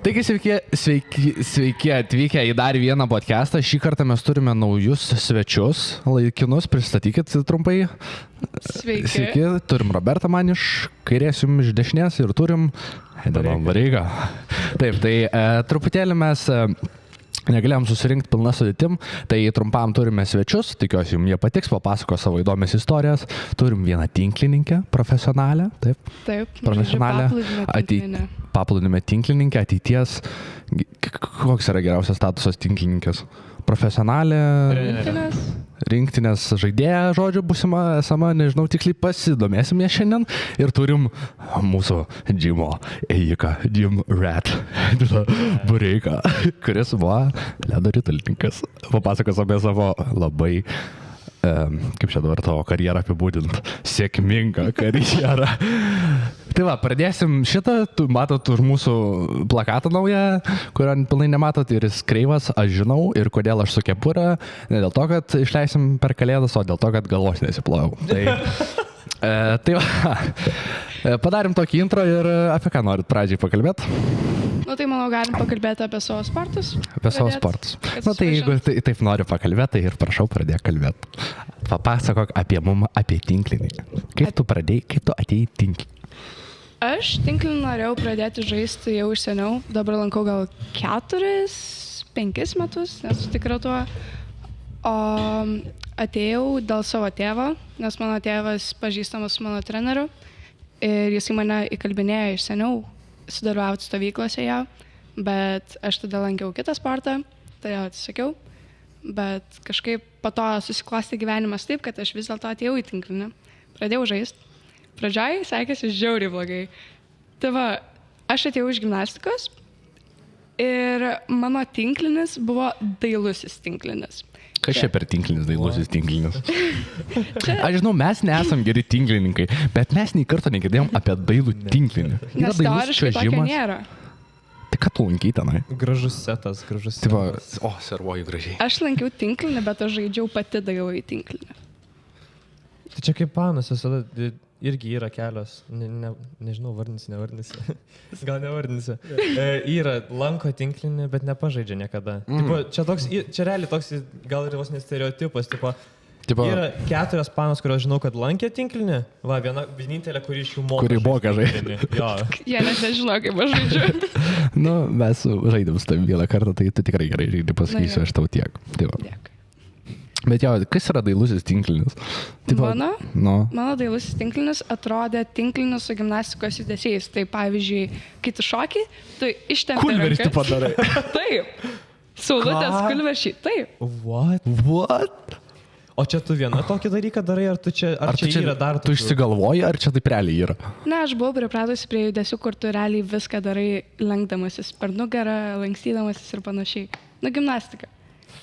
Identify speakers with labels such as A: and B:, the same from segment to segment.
A: Taigi sveiki atvykę į dar vieną podcastą. Šį kartą mes turime naujus svečius, laikinus, pristatykit trumpai. Sveiki. Turim Robertą man iš kairės, jums iš dešinės ir turim Varygą. Taip, tai truputėlį mes negalėjom susirinkti pilna sudėtim, tai trumpam turime svečius, tikiuosi jums jie patiks, papasako savo įdomias istorijas. Turim vieną tinklininkę, profesionalę,
B: taip
A: profesionalę, paplūdimio tinklininkę, ateities, koks yra geriausias statusas tinklininkės? Profesionalė, rinktinės žaidėja, žodžiu, būsima, esama, nežinau, tiksliai pasidomėsim ją šiandien ir turim mūsų Džimo ėjiką, Jim Rat Bureiką, kuris buvo ledo ritultininkas. Papasakos apie savo labai, kaip čia dabar tavo karjerą apibūdint, sėkmingą karjerą. Tai va, pradėsim šitą, matot už mūsų plakatą naują, kurio pilnai nematot ir jis kreivas, aš žinau, ir kodėl aš su kepurė, ne dėl to, kad išleisim per kalėdas, o dėl to, kad galvos nesiplojau. Tai va, padarėm tokį intro ir apie ką norit pradžiai pakalbėti?
B: Tai manau, galim pakalbėti apie savo sportus.
A: Apie savo sportus. Tai jeigu taip nori pakalbėti, tai ir prašau pradėk kalbėti. Papasakok apie mum, apie tinklinį. Kaip tu pradėjai, kaip tu atėjai tinklinį?
B: Aš tinklinį norėjau pradėti žaisti jau iš seniau. Dabar lankau gal 4-5 metus, nesu tikra tuo. O atėjau dėl savo tėvo, nes mano tėvas pažįstamas su mano treneriu. Ir jis mane įkalbinėjo iš seniau sudalyvauti stovyklose ją, bet aš tada lankiau kitą sportą, tai jau atsisakiau, bet kažkaip po to susiklostė gyvenimas taip, kad aš vis dėlto atėjau į tinklinį, pradėjau žaisti. Pradžioj sekėsi žiauriai blogai. Tai va, aš atėjau iš gimnastikos ir mano tinklinis buvo dailusis tinklinis.
A: Kas čia per tinklinis, dailusis tinklinis? Aš žinau, mes nesam geri tinklininkai, bet mes nei karto negirdėjom apie dailų tinklinį.
B: Nes teoriškai tokio nėra.
A: Tai ką tu lankai tenai?
C: Gražus setas.
A: Servuoju gražiai.
B: Aš lankiau tinklinį, bet aš žaidžiau pati dailų į tinklinį.
C: Tai čia kaip panas, visada irgi yra kelios, nežinau, nevardinsi. Gal nevardinsi. Yra lanko tinklinį, bet nepažaidžia niekada. Čia realiai toks, gal ir vos stereotipas, yra 4 panos, kurios žinau, kad lankė tinklinį, va, vienintelė, kuri iš jų moka.
A: Kuri moka žaisti.
B: Jie net nežino, kaip aš žaidžiu.
A: Mes žaidėm su tavim vieną kartą, tai tu tikrai gerai žaidži, pasakysiu aš tau tiek.
B: Dėkui.
A: Bet jo, kas yra dailusis tinklinis?
B: Mano dailusis tinklinis atrodė tinklinis su gimnastikos judesiais. Tai pavyzdžiui, kai tu šoki, tu ištempi rankas.
A: Kulverštį padarai.
B: Taip. Saulutės kulverštį. Taip.
A: What?
C: O čia tu viena tokį dalyką darai, ar čia yra dar
A: tu išsigalvoji, ar čia taip realiai yra?
B: Ne, aš buvau pripratusi prie judesių, kur tu realiai viską darai lenkdamasis per nugarą, lankstydamasis ir panašiai. Gimnastika.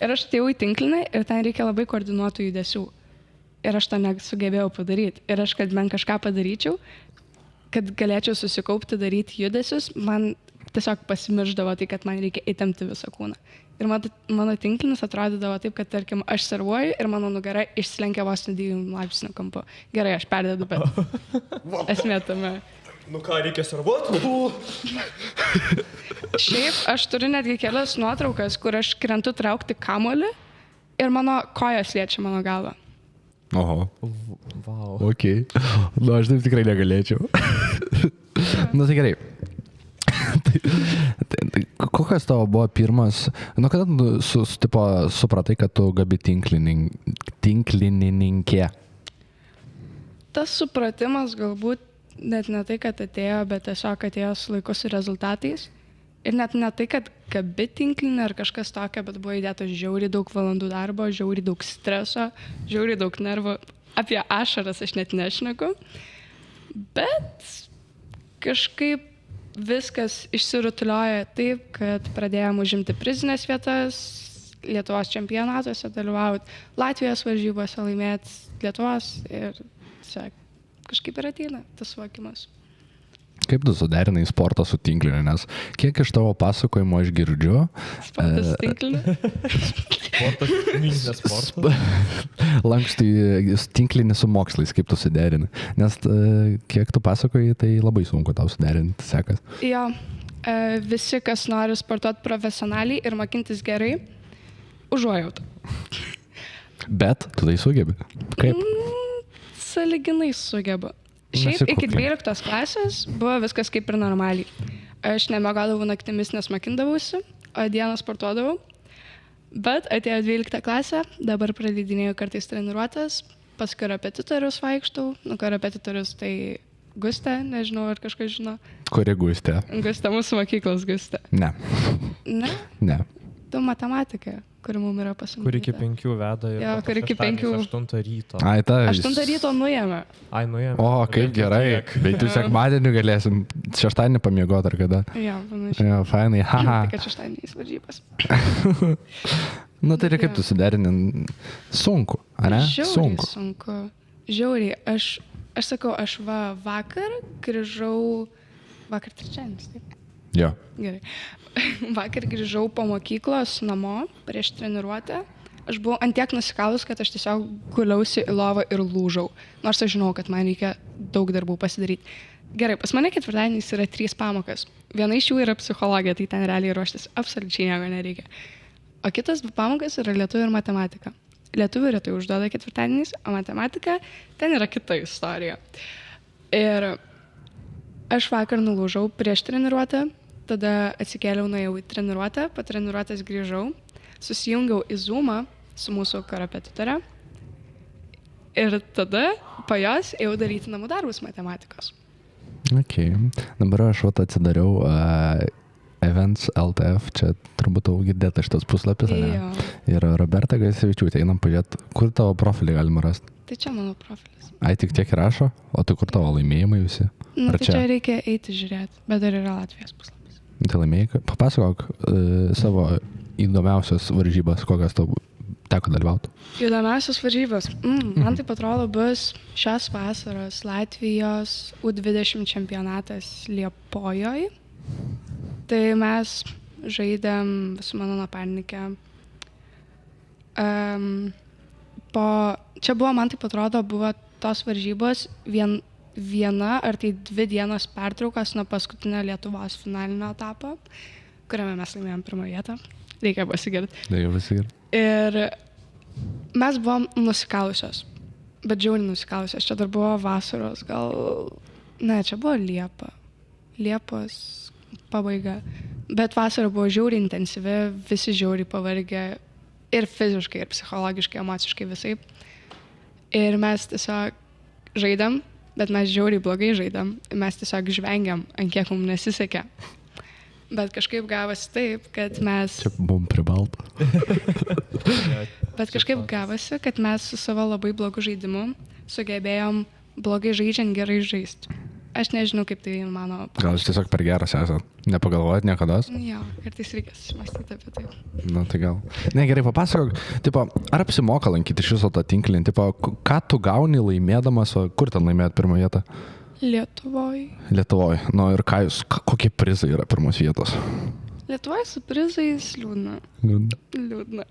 B: Ir aš atėjau į tinklinį ir ten reikia labai koordinuotų judesių. Ir aš to nesugebėjau padaryti. Ir aš, kad man kažką padaryčiau, kad galėčiau susikaupti, daryti judesius, man tiesiog pasimirždavo tai, kad man reikia įtempti visą kūną. Ir mano tinklinis atrodydavo taip, kad, tarkim, aš servuoju ir mano nugara išslenkia vos 2 laipsnių kampu. Gerai, aš perdedu, bet esmė tame.
C: Ką reikia servuoti?
B: Šiaip aš turiu netgi kelias nuotraukas, kur aš krentu traukti kamuolį ir mano kojas liečia mano galvą.
A: Oho.
C: Wow.
A: Ok. Aš taip tikrai negalėčiau. Tai gerai. Kokias tavo buvo pirmas, kada supratai, kad tu gabi tinklininkė?
B: Tas supratimas galbūt net ne tai, kad atėjo, bet tiesiog atėjo su laiku su rezultatais. Ir net ne tai, kad gabi tinklinė ar kažkas tokio, bet buvo įdėta žiauriai daug valandų darbo, žiauriai daug streso, žiauriai daug nervų. Apie ašaras aš net nešneku. Bet kažkaip viskas išsirutuliojo taip, kad pradėjom užimti prizinės vietas, Lietuvos čempionatuose dalyvauti, Latvijos varžybose laimėti Lietuvos ir kažkaip ir ateina tas suvokimas.
A: Kaip tu suderinai sportą su tinkliniu, nes kiek iš tavo pasakojimo aš girdžiu?
B: Sportas su tinkliniu?
C: Sportas, minkštas sportas.
A: Lankstai tinklinį su mokslais, kaip tu suderini? Nes kiek tu pasakoji, tai labai sunku tau suderinti sekas.
B: Jo, Visi, kas nori sportuoti profesionaliai ir mokintis gerai, užuojautą.
A: Bet tu tai sugebi. Kaip?
B: Sąlyginai sugebu. Šiaip iki 12 klasės buvo viskas kaip ir normaliai. Aš nemiegodavau naktimis, nes mokindavausi, o dieną sportuodavau. Bet atėjo 12 klasė, dabar praleidinėjau kartais treniruotes, pas korepetitorius vaikštau. Korepetitorius tai Gustė, nežinau, ar kažkas žino.
A: Kuri Gustė?
B: Gustė, mūsų mokyklos Gustė.
A: Ne.
B: Ne?
A: Ne.
B: Tu matematika, kuri mums yra pasamdyta.
C: Kur iki 5 veda ir
B: Jo, kur iki 5.
C: 8 ryto.
A: Ai, ta.
B: 8 ryto nuėjame.
C: Ai, nuėjome.
A: O, kaip gerai. Bet tu sekmadienį galėsim šeštadienį pamiegoti ar kada.
B: Jo, panašiai.
A: Jo, fainai, haha.
B: Tik kad šeštadieniais varžybas.
A: Nu, tai kaip tu suderini? Sunku, ar ne?
B: Žiauriai sunku. Žiauriai. Aš sakau, aš vakar grįžau, vakar trečiadienis, taip?
A: Jo.
B: Gerai. Vakar grįžau po mokyklos namo prieš treniruotę. Aš buvau antiek nusikalus, kad aš tiesiog guliausi į lovą ir lūžau. Nors aš žinau, kad man reikia daug darbų pasidaryti. Gerai, pas mane ketvirtadieniais yra 3 pamokas. Viena iš jų yra psichologija, tai ten realiai ruoštis absoliučiai nieko nereikia. O kitas 2 pamokas yra lietuvių ir matematika. Lietuvių retai užduoda ketvirtadieniais, o matematika ten yra kita istorija. Ir aš vakar nulūžau prieš treniruotę, tada atsikėliau, nuėjau į treniruotę, po treniruotės grįžau, susijungiau į Zoomą su mūsų korepetitore ir tada po jos ėjau daryti namų darbus matematikos.
A: Ok. Dabar aš atsidariau Events LTF, čia turbūt tau girdėta šitas puslapis, ne?
B: Jo.
A: Ir Roberta Gaisevičiūtė, einam pažiūrėti, kur tavo profilį galima rasti.
B: Tai čia mano profilis.
A: Ai, tik tiek rašo, o tai kur tavo laimėjimai visi?
B: Na,
A: Ar
B: tai čia reikia eiti žiūrėti, bet dar yra Latvijos puslapis.
A: Tai laimėjai, papasakok savo įdomiausias varžybas, kokias tau teko dalyvauti.
B: Įdomiausios varžybos. Man taip atrodo bus šios vasaros Latvijos U20 čempionatas Liepojoj. Tai mes žaidėm su mano naparnikė. Čia buvo, man taip atrodo, buvo tos varžybos viena ar tai 2 dienos pertraukos nuo paskutinio Lietuvos finalinio etapo, kuriame mes laimėjom 1 vietą. Reikia pasigirti. Ir mes buvom nusikalusios, bet žiauriai nusikalusios. Čia dar buvo vasaros, čia buvo Liepos pabaiga. Bet vasara buvo žiauriai intensyvi, visi žiauriai pavargę ir fiziškai, ir psichologiškai, emociškai visaip. Ir mes tiesiog žaidėm, bet mes žiauriai blogai žaidėm. Mes tiesiog žvengiam, ant kiek mums nesisekė. Bet kažkaip gavosi taip, kad mes...
A: Čia buvom pribalta.
B: Bet kažkaip gavosi, kad mes su savo labai blogu žaidimu sugebėjom blogai žaidžiant gerai žaisti. Aš nežinau, kaip tai mano...
A: Gal aš tiesiog per geras esat? Nepagalvojat niekados?
B: Jo, kartais reikia susimąstyti apie tai.
A: Na, tai gal. Ne, gerai, papasakok, tipo, ar apsimoka lankyti iš viso tą tinklinį? Tipo, ką tu gauni laimėdamas, o kur ten laimėt 1 vietą? Lietuvoj. Nu, ir kokie prizai yra 1 vietos?
B: Lietuvoj su prizais liūdna. Liūdna.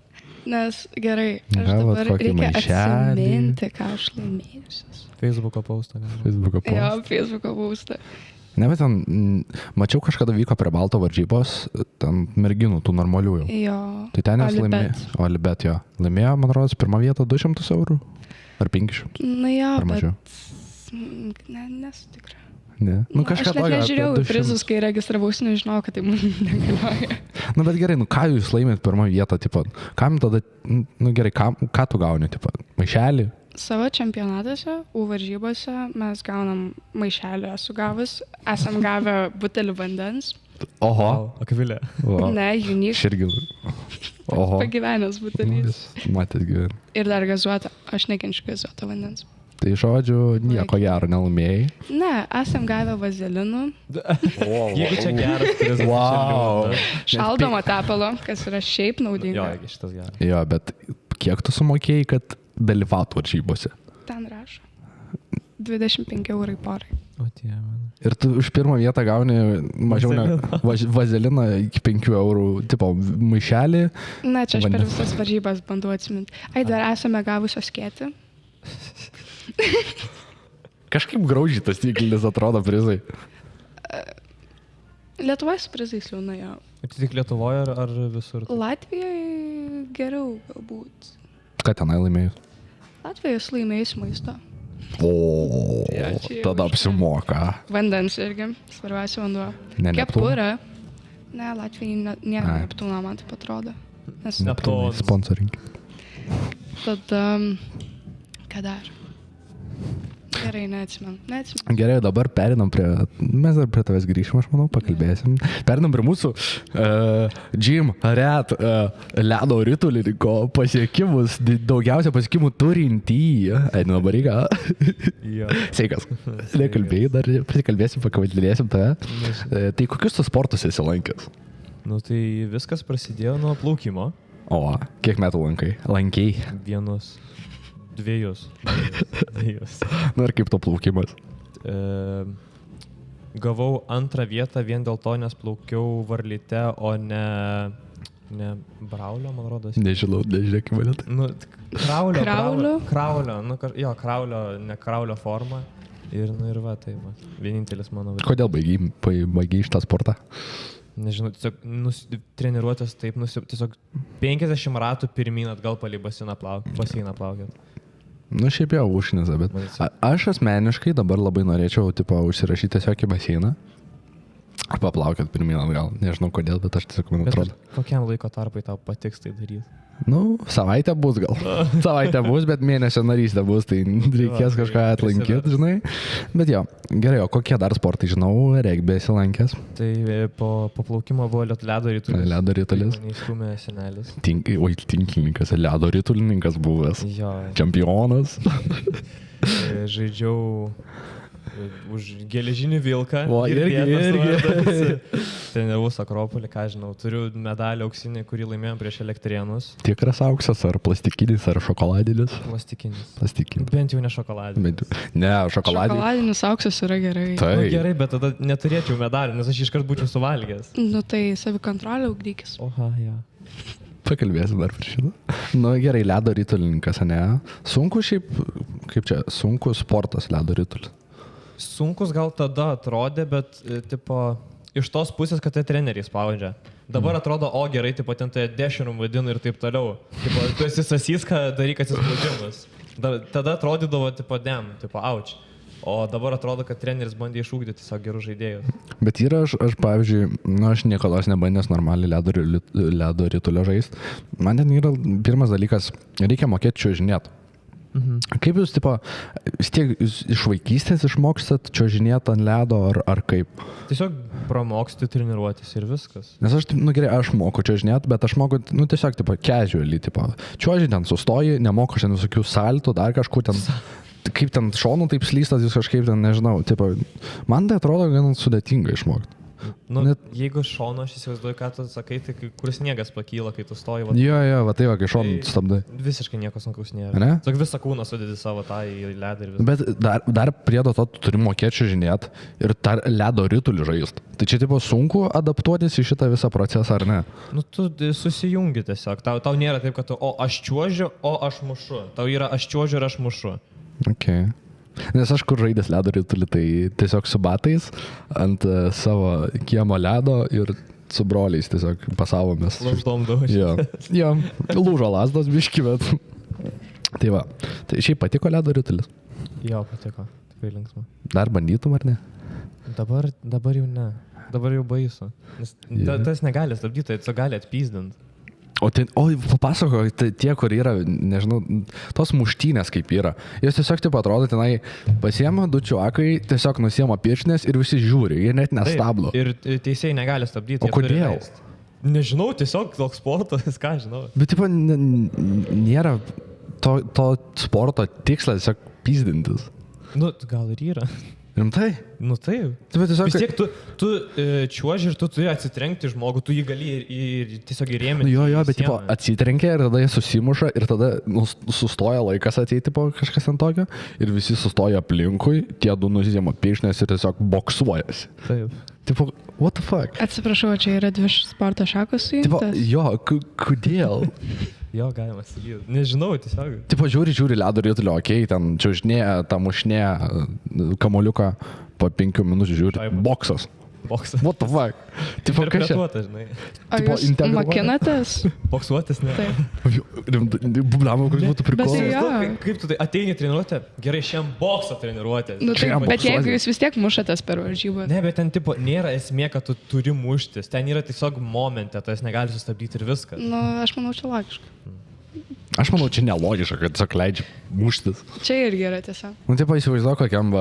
B: Nes gerai, aš
A: Gavot
B: dabar
A: kokį
B: reikia
A: maišelį.
B: atsiminti, ką aš laimėjusios.
C: Facebooko postą.
B: Jo, Facebooko postą.
A: Ne, bet ten, mačiau kažkada vyko prie Balto varžybos, ten merginų, tų normaliųjų.
B: Jo.
A: Tai ten jos laimėjo. Olibet, jo. Laimėjo, man rodos, 1 vietą 200 eurų? Ar 500?
B: Na jo,
A: Ar mažiau?
B: bet nesu tikra.
A: Ne. Nu, kažką
B: aš net nežiūrėjau į prizus, kai registravausi, nežinau, kad tai mums negalioja.
A: Nu, bet gerai, ką jūs laimėt 1 vietą, tipo, kam tada, nu gerai, ką tu gauni, tipo, maišelį?
B: Savo čempionatuose, U varžybose mes gaunam maišelį, esu gavus, esam gavę butelį vandens.
A: Oho.
C: Akvilė.
B: Ne, Unique.
A: Širgi. Oho.
B: Pagyvenęs butelys.
A: Matėt gyvenę.
B: Ir dar gazuota, aš nekenčiu gazuoto vandens.
A: Tai žodžiu, nieko gero nelaimėjai.
B: Ne, esam gavę vazelinų.
C: Jeigu čia geras prizas.
A: Wow.
B: Šaldomo tepalo, kas yra šiaip
C: Jo,
B: naudinga.
C: šitas geras.
A: Jo, bet kiek tu sumokėjai, kad dalyvautų varžybose?
B: Ten rašo. 25 eurai porai.
C: O tie, man.
A: Ir tu už 1 vietą gauni mažiau vazeliną iki 5 eurų, tipo, maišelį.
B: Na, čia aš per
A: Vandens.
B: visas varžybas bandau atsiminti. Ai, dar esame gavusios skėti.
A: Kažkaip graužiai tas tinklinis atrodo prizai.
B: Lietuvoje su prizais liūna, jo.
C: Tai tik Lietuvoje ar visur?
B: Latvijoje geriau galbūt.
A: Ką tenai laimėjus?
B: Latvijoje esu laimėjus maisto.
A: O,
B: čia jau
A: tada apsimoka.
B: Vandens irgi, svarbiausia vanduo.
A: Ne,
B: Kepurė. Ne, Latvijai nėra
A: Ai.
B: Neptūno, man taip atrodo. Nes
C: Neptūnas.
A: Sponsorink.
B: tada, ką dar? Gerai, neatsimenu.
A: Gerai, dabar perinam mes dar prie tavęs grįšim, aš manau, pakalbėsim. Perinam prie mūsų Jim Red ledo ritulininko pasiekimus, daugiausia pasiekimų turintį. Einu Baryga.
C: Jo.
A: Sveikas. Nekalbėjai, dar pasikalbėsim, pakalbėsim tave. Tai kokius tu sportus esi lankęs?
C: Nu tai viskas prasidėjo nuo plaukimo.
A: O, kiek metų lankei?
C: 2.
A: Na ir kaip to plaukimas?
C: Gavau 2 vietą vien dėl to, nes plaukiau varlyte, o ne Braulio, man rodos.
A: Nežinau, nežiūrėk mane.
C: Nu, Kraulio.
B: Kraulio?
C: Kraulio, ne Kraulio forma. Ir va, tai va, vienintelis mano vaikas.
A: Kodėl baigiai šitą sportą?
C: Nežinau, tiesiog treniruotės taip, tiesiog 50 ratų pirmyn atgal palei baseiną plaukiat.
A: Nu, šiaip jau užnisa, bet aš asmeniškai dabar labai norėčiau, užsirašyti tiesiog į baseiną. Paplaukiat pirmyn atgal. Nežinau kodėl, bet aš tiesiog man atrodo.
C: Kokiam laiko tarpai tau patiks tai daryti?
A: Nu, savaitę bus gal. Savaitę bus, bet mėnesio narystė bus, tai reikės kažką atlankyti, žinai. Bet jo, gerai, o kokie dar sportai, žinau, regbį esi lankęs?
C: Tai po plaukimo buvo ledo ritulis.
A: Ledo ritulis.
C: Neįstumė senelis.
A: Tinklininkas, ledo ritulininkas buvęs.
C: Jo.
A: Čempionas.
C: Žaidžiau už geležinį vilką.
A: O, irgi.
C: Treniravus Akropolį, ką žinau. Turiu medalį auksinį, kurį laimėjom prieš Elektrėnus.
A: Tikras auksas, ar plastikinis, ar šokoladinis?
C: Plastikinis. Bent jau ne šokoladinis.
A: Ne, šokoladinis.
B: Šokoladinis auksas yra gerai.
A: Tai.
C: Nu, gerai, bet tada neturėčiau medalį, nes aš iškart būčiau suvalgęs.
B: Nu tai savikontrolę ugdykis.
C: Oha, jo.
A: Pakalbėsim dar prieš šitą. Nu gerai, ledo ritulininkas, ne? Sunku šiaip, kaip čia, sunku sportas ledo ritulis.
C: Sunkus gal tada atrodė, bet tipo, iš tos pusės, kad tai treneriai spaudžia. Dabar atrodo, o gerai, tipo, ten tai dešinum vadinu ir taip toliau. Tipo, tu esi Sasyską, daryk atsispaudimus. Tada atrodydavo, tipo, auč. O dabar atrodo, kad treneris bandė išugdyti tiesiog gerų žaidėjų.
A: Bet yra, aš pavyzdžiui, aš niekados nebandęs normaliai ledo ritulio žaisti. Man ten yra pirmas dalykas, reikia mokėti čiuožinėti. Kaip jūs, tipo, vis tiek iš vaikystės išmokstat čiuožinėti ant ledo ar kaip?
C: Tiesiog pramoksti treniruotis ir viskas.
A: Nes aš, gerai, aš moku čiuožinėti, bet aš moku, tiesiog, tipo, casually, tipo, čiuoži ten sustoji, nemoku šiandien visokių saltų, dar kažkur ten, kaip ten šonų taip slystas, jūs kažkaip ten, nežinau, tipo, man tai atrodo gan sudėtinga išmokti.
C: Nu, jeigu šono, aš įsivaizduoju, ką tu sakai, tai kur sniegas pakyla, kai tu stoji.
A: Jo, va tai va, kai šoną stabdai.
C: Visiškai nieko sunkaus nėra.
A: Ne?
C: Tik visą kūną sudedi savo tą į ledą ir visą.
A: Bet dar priedo to tu turi mokėti čiuožinėti ir dar ledo ritulį žaisti. Tai čia tipo sunku adaptuotis į šitą visą procesą, ar ne?
C: Nu, tu susijungi tiesiog. Tau nėra taip, kad tu, o aš čiuožiu, o aš mušu. Tau yra aš čiuožiu ir aš mušu.
A: Okay. Nes aš kur žaidęs ledo ritulį, tai tiesiog su batais ant savo kiemo ledo ir su broliais tiesiog pasavomės.
C: Laždom daužė.
A: Jo, lūžo lasdos biški, bet... Tai va, tai šiaip patiko ledo ritulis?
C: Jo, patiko. Tikrai linksma.
A: Dar bandytum, ar ne?
C: Dabar jau ne. Dabar jau baisu. Nes tas negali stabdyti, tai gali atpyzdinti.
A: O papasako, tie, kur yra, nežinau, tos muštynės kaip yra. Jos tiesiog taip atrodo, tenai pasiema du čiuakai, tiesiog nusiema pirštinės ir visi žiūri, jie net nestabdo.
C: Ir teisėjai negali stabdyti.
A: O kodėl?
C: Nežinau, tiesiog toks sportas, ką žinau.
A: Bet tipo, nėra to sporto tikslas tiesiog pyzdintis.
C: Nu, gal ir yra.
A: Rimtai?
C: Nu taip.
A: Tiesiog...
C: Vis tiek tu čiuoži ir tu turi atsitrenkti žmogų, tu jį gali ir tiesiog įrėminti.
A: Jo, bet tipo, atsitrenkia ir tada jie susimuša ir tada sustoja laikas ateiti po kažkas ant tokio ir visi sustoja aplinkui, tie du nusiema pirštinės ir tiesiog boksuojasi.
C: Taip.
A: Tipo, what the fuck?
B: Atsiprašau, čia yra 2 sporto šakos sujungtas.
A: Jo, kodėl?
C: Jo, galima sakyti. Nežinau, tiesiog.
A: Tipo, žiūri ledo ritulio, okei, ten čiuožinėja, tą mušnėja kamoliuką po 5 minučių žiūri. Boksas.
C: Boksą.
A: What the fuck? Tipo, kas čia?
C: Interpretuota, žinai.
B: Ar
A: Tipo,
B: jūs
A: integruota?
B: mokinatės?
C: Boksuotis, ne?
B: Taip.
A: Bublamau, koks būtų
B: Bet
A: prikolas.
B: tai- Jo.
C: Kaip tu tai ateini treniruotę? Gerai, šiandien boksą treniruotę.
B: Nu,
A: Čia
B: tai,
A: jam
B: bet
A: boksuoja.
B: jeigu jūs vis tiek mušatės per varžybą.
C: Ne, bet ten tipo nėra esmė, kad tu turi muštis. Ten yra tiesiog momente, tas negali sustabdyti ir viskas.
B: Nu, aš manau, čia logiška.
A: Aš manau, čia nelogiška, kad tiesiog leidžia muštis.
B: Čia irgi yra tiesa.
A: Nu, tipo, įsivaizduoju, kokiam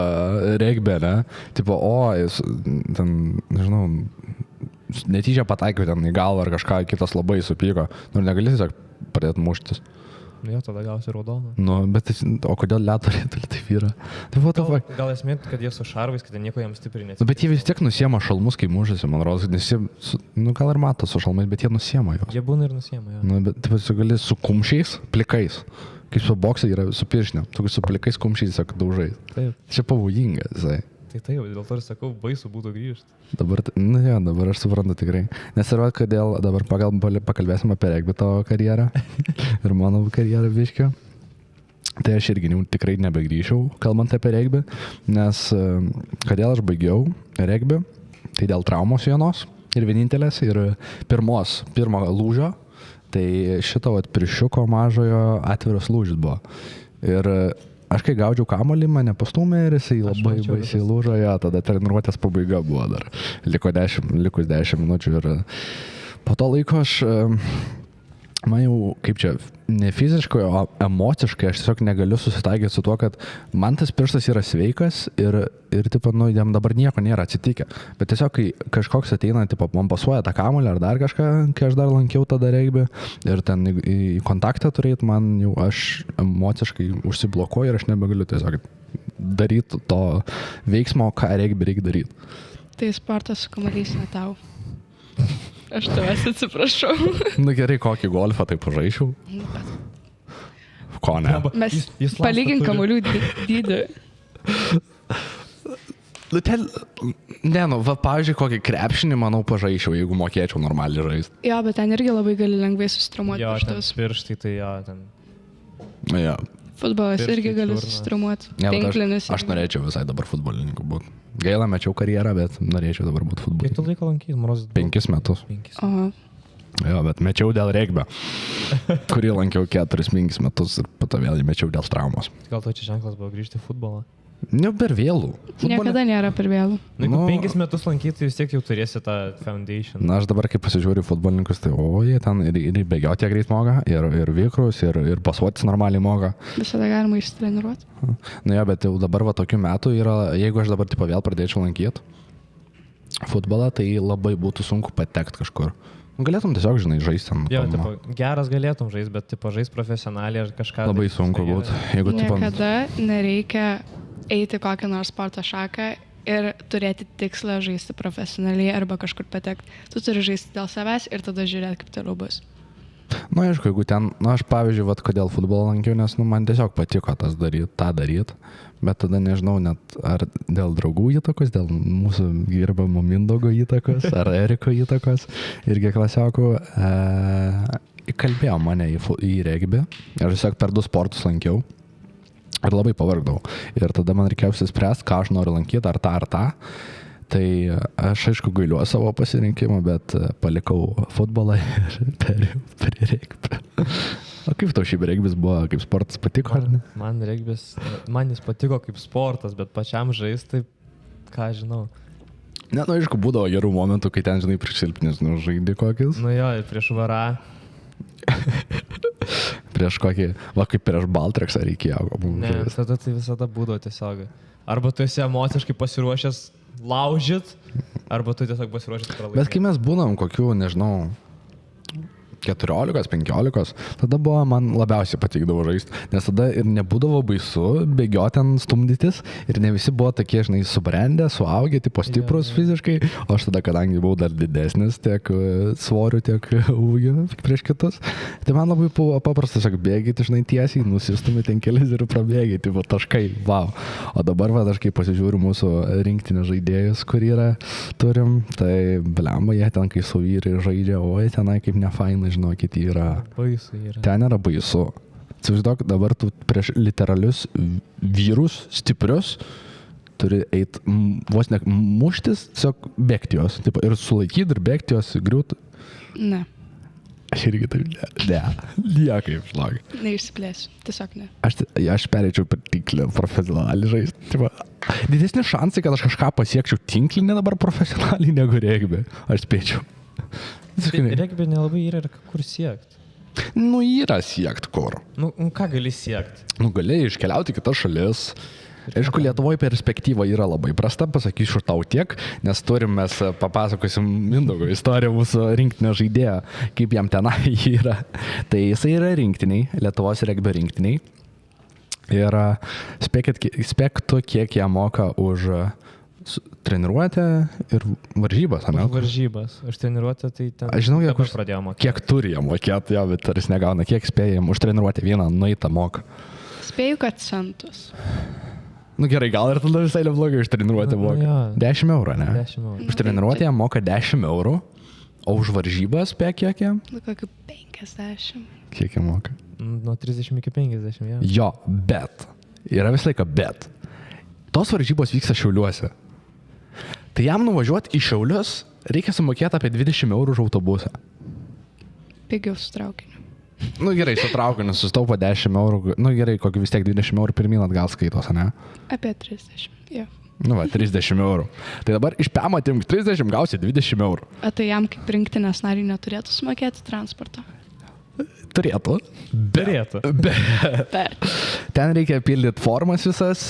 A: regbė, ne? Tipo, jis ten, nežinau, netyčia pataikiau ten į galvą ar kažką, kitas labai supyko. Nu, ir negali tiesiog pradėti muštis.
C: Nu, jo, tada gausi raudoną.
A: Nu, bet, o kodėl leto reitų taip yra? Tai what the fuck?
C: Gal esmė, kad jie su šarvais, kad nieko jiems stipriai
A: Nu,
C: neatsitiko.
A: bet jie vis tiek nusiema šalmus, kai mušasi, man rodos, nes jie, nu, gal ir mato su šalmais, bet jie nusiema juos.
C: Jie būna ir nusiema, jo.
A: Nu, bet taip, tu gali su kumščiais, plikais. Kaip su boksai yra su piršinė. Tu su plikais kumščiais, tiesiog daužai.
C: Taip.
A: Čia pavojinga, visai.
C: Tai taip, dėl to ir sakau, baisu būtų grįžti.
A: Dabar, nu jo, dabar aš suprantu tikrai. Nes ir va, kodėl dabar pakalbėsim apie regbį tavo karjerą ir mano karjerą biškio. Tai aš irgi tikrai nebegrįžčiau, kalbant apie regbį, nes kodėl aš baigiau regbį, tai dėl traumos vienos ir vienintelės ir pirmo lūžio, tai šito prišiuko mažojo atviras lūžis buvo. Ir aš kai gaudžiau kamuolį, mane pastumė ir jisai labai baisiai lūžo, ja, tada treniruotės pabaiga buvo dar. Likus 10 minučių ir po to laiko aš, man jau, kaip čia, ne fiziškai, o emociškai aš tiesiog negaliu susitaikyti su tuo, kad man tas pirštas yra sveikas ir tipo, nu, jam dabar nieko nėra atsitikę. Bet tiesiog, kai kažkoks ateina, tipo, man pasuoja tą kamuolį ar dar kažką, kai aš dar lankiau tada regbį ir ten į kontaktą turėti, man jau aš emociškai užsiblokuoju ir aš nebegaliu tiesiog daryti to veiksmo, ką regbį reikia daryti.
B: Tai sportas su kamuoliais ne tau. Aš tavęs atsiprašau.
A: Nu gerai, kokį golfą tai pažaičiau. Ko ne?
B: Mes
C: Jis lastą
B: palygink
C: turi.
B: kamuolių dydį.
A: Nu, ten, ne, nu, va, pavyzdžiui, kokį krepšinį, manau, pažaičiau, jeigu mokėčiau normaliai žaisti.
B: Jo, bet ten irgi labai gali lengvai susitraumuoti
C: Jo, ten
B: pirštus.
C: pirštai, tai jo, ten.
A: Ja.
B: Futbolas
C: pirštai,
B: irgi gali
C: čiurnos.
B: susitraumuoti.
A: Ne, bet
B: Tinklinis.
A: aš norėčiau visai dabar futbolininku būti. Gaila, mečiau karjerą, bet norėčiau dabar būti
C: Kiek tu
A: futbolininku.
C: laiko lankys, Maros?
A: 5 metus.
C: 5.
B: O,
A: Jo, bet mečiau dėl regbio, kurį lankiau 4-5 metus ir po to vėl mečiau dėl traumos.
C: Gal to čia ženklas buvo grįžti į futbolą?
A: Ne, per vėlų.
B: niekada nėra per vėlų.
C: Nu, jeigu
A: Nu.
C: 5 metus lankyti, tai vis tiek jau turėsi tą foundation.
A: Na, aš dabar, kai pasižiūriu futbolininkus, tai jie ten ir bėgioti greit moka, ir vikrus, ir pasuotis normaliai moka.
B: Visada galima ištreniruoti.
A: Nu jo, bet jau dabar va tokių metų yra, jeigu aš dabar tipo vėl pradėčiau lankyti futbolą, tai labai būtų sunku patekti kažkur. Galėtum tiesiog, žinai, žaisti ten.
C: Jo, tipo, geras galėtum žaisti, bet tipo, žaisti profesionaliai ar kažką.
A: Labai
C: tai
A: sunku
C: yra-
A: būtų. Jeigu tipo,
B: Niekada nereikia eiti kokią nors sporto šaką ir turėti tikslą žaisti profesionaliai arba kažkur patekti. Tu turi žaisti dėl savęs ir tada žiūrėti, kaip toliau bus.
A: nu aišku, jeigu ten, nu aš pavyzdžiui, vat, kodėl futbolą lankiau, nes nu, man tiesiog patiko tą daryti, bet tada nežinau net ar dėl draugų įtakos, dėl mūsų gerbamo Mindaugo įtakos, ar Eriko įtakos, irgi klasiokų, įkalbėjo mane į regbį, aš tiesiog per 2 sportus lankiau. Ir labai pavargdavau. Ir tada man reikėjo apsispręsti, ką aš noriu lankyti, ar tą. Tai aš aišku gailiuoju savo pasirinkimą, bet palikau futbolą ir perėjau prie regbio. O kaip tau šiaip regbis buvo, kaip sportas patiko, ar ne?
C: Man regbis, man jis patiko kaip sportas, bet pačiam žaisti, ką žinau.
A: Ne, nu aišku, būdavo gerų momentų, kai ten, žinai, prisilpnis, nu, žaidė kokius.
C: Nu jo, ir prieš varą.
A: Prieš kokį, va kaip prieš Baltreksą reikėjo.
C: Ne, tada tai visada būdavo tiesiog. Arba tu esi emociškai pasiruošęs laužyt, arba tu tiesiog pasiruošęs pralaimėti.
A: Bet kai mes būnam kokių, nežinau, 14-15, tada buvo man labiausiai patikdavo žaisti, nes tada ir nebūdavo baisu bėgioti ten stumdytis ir ne visi buvo tokie, žinai, subrendę, suaugę, tipo stiprus fiziškai, o aš tada, kadangi buvau dar didesnis tiek svoriu, tiek ūgiu prieš kitus, tai man labai buvo paprasta tiesiog bėgyti, žinai, tiesiai, nusistumė ten kelis ir prabėgiai, tipo taškai, wow. O dabar, va, aš kai pasižiūriu mūsų rinktinės žaidėjus, kur yra, turim, tai blemba, jie ten, kai su vyrai žaidžia, oi, tenai kaip nefainai, žinokit, yra.
C: Baisu yra.
A: Ten yra baisu. Atsivaizduok, dabar tu prieš literalius vyrus, stiprius, turi eiti vos ne muštis, tiesiog bėgti jos. Taip, ir sulaikyti, ir bėgti jos, griūti.
B: Ne,
A: Aš irgi taip, niekaip, žinok.
B: neišsiplėsiu. Tiesiog ne.
A: Aš pereičiau per tinklinį profesionalį žaisti. Tipo, didesni šansai, kad aš kažką pasiekčiau tinklinį dabar profesionaliai negu regbį. Aš spėčiau.
C: Regbį nelabai yra kur siekti.
A: Nu, yra siekt kur.
C: Nu, ką gali siekti?
A: Nu, gali iškeliauti kitas šalis. Aišku, Lietuvoje perspektyva yra labai prasta, pasakysiu tau tiek, nes turim mes, papasakosim Mindaugo istoriją mūsų rinktinio žaidėjo, kaip jam tenai yra. Tai jisai yra rinktiniai, Lietuvos regbio rinktiniai. Ir spėk tu, kiek jam moka už treniruotę ir varžybas, ane?
C: Už varžybas. Už treniruotę tai ten...
A: Aš žinau,
C: dabar pradėjau mokėti.
A: kiek turi jam mokėti, jo, bet ar jis negauna, kiek spėjam už treniruotę vieną nueitą moka.
B: Spėju, kad centus.
A: Nu gerai, gal ir tada visai neblogai už treniruotę
C: Nu,
A: moka.
C: jo.
A: 10 eurų, ne?
C: 10 eurų.
A: Už treniruotę jam moka 10 eurų, o už varžybas kiek jam?
B: Nu, kokiu 50.
A: Kiek jam moka?
C: Nuo 30 iki 50, jo.
A: Jo, bet. Yra visą laiką bet. Tos varžybos vyksta Šiauliuose. Tai jam nuvažiuoti į Šiaulius reikia sumokėti apie 20 eurų už autobusą.
B: Pigiau su traukiniu.
A: Nu gerai, su traukiniu sustaupo 10 eurų. Nu gerai, kokį vis tiek 20 eurų pirmyn atgal skaitos, ne?
B: Apie 30. Jo.
A: Nu va, 30 eurų. Tai dabar iš PEM atimk 30, gausi 20 eurų.
B: O tai jam kaip rinktinės nariai neturėtų sumokėti transporto?
A: Turėtų.
C: Turėtų.
B: Bet.
A: Ten reikia pildyti formas visas,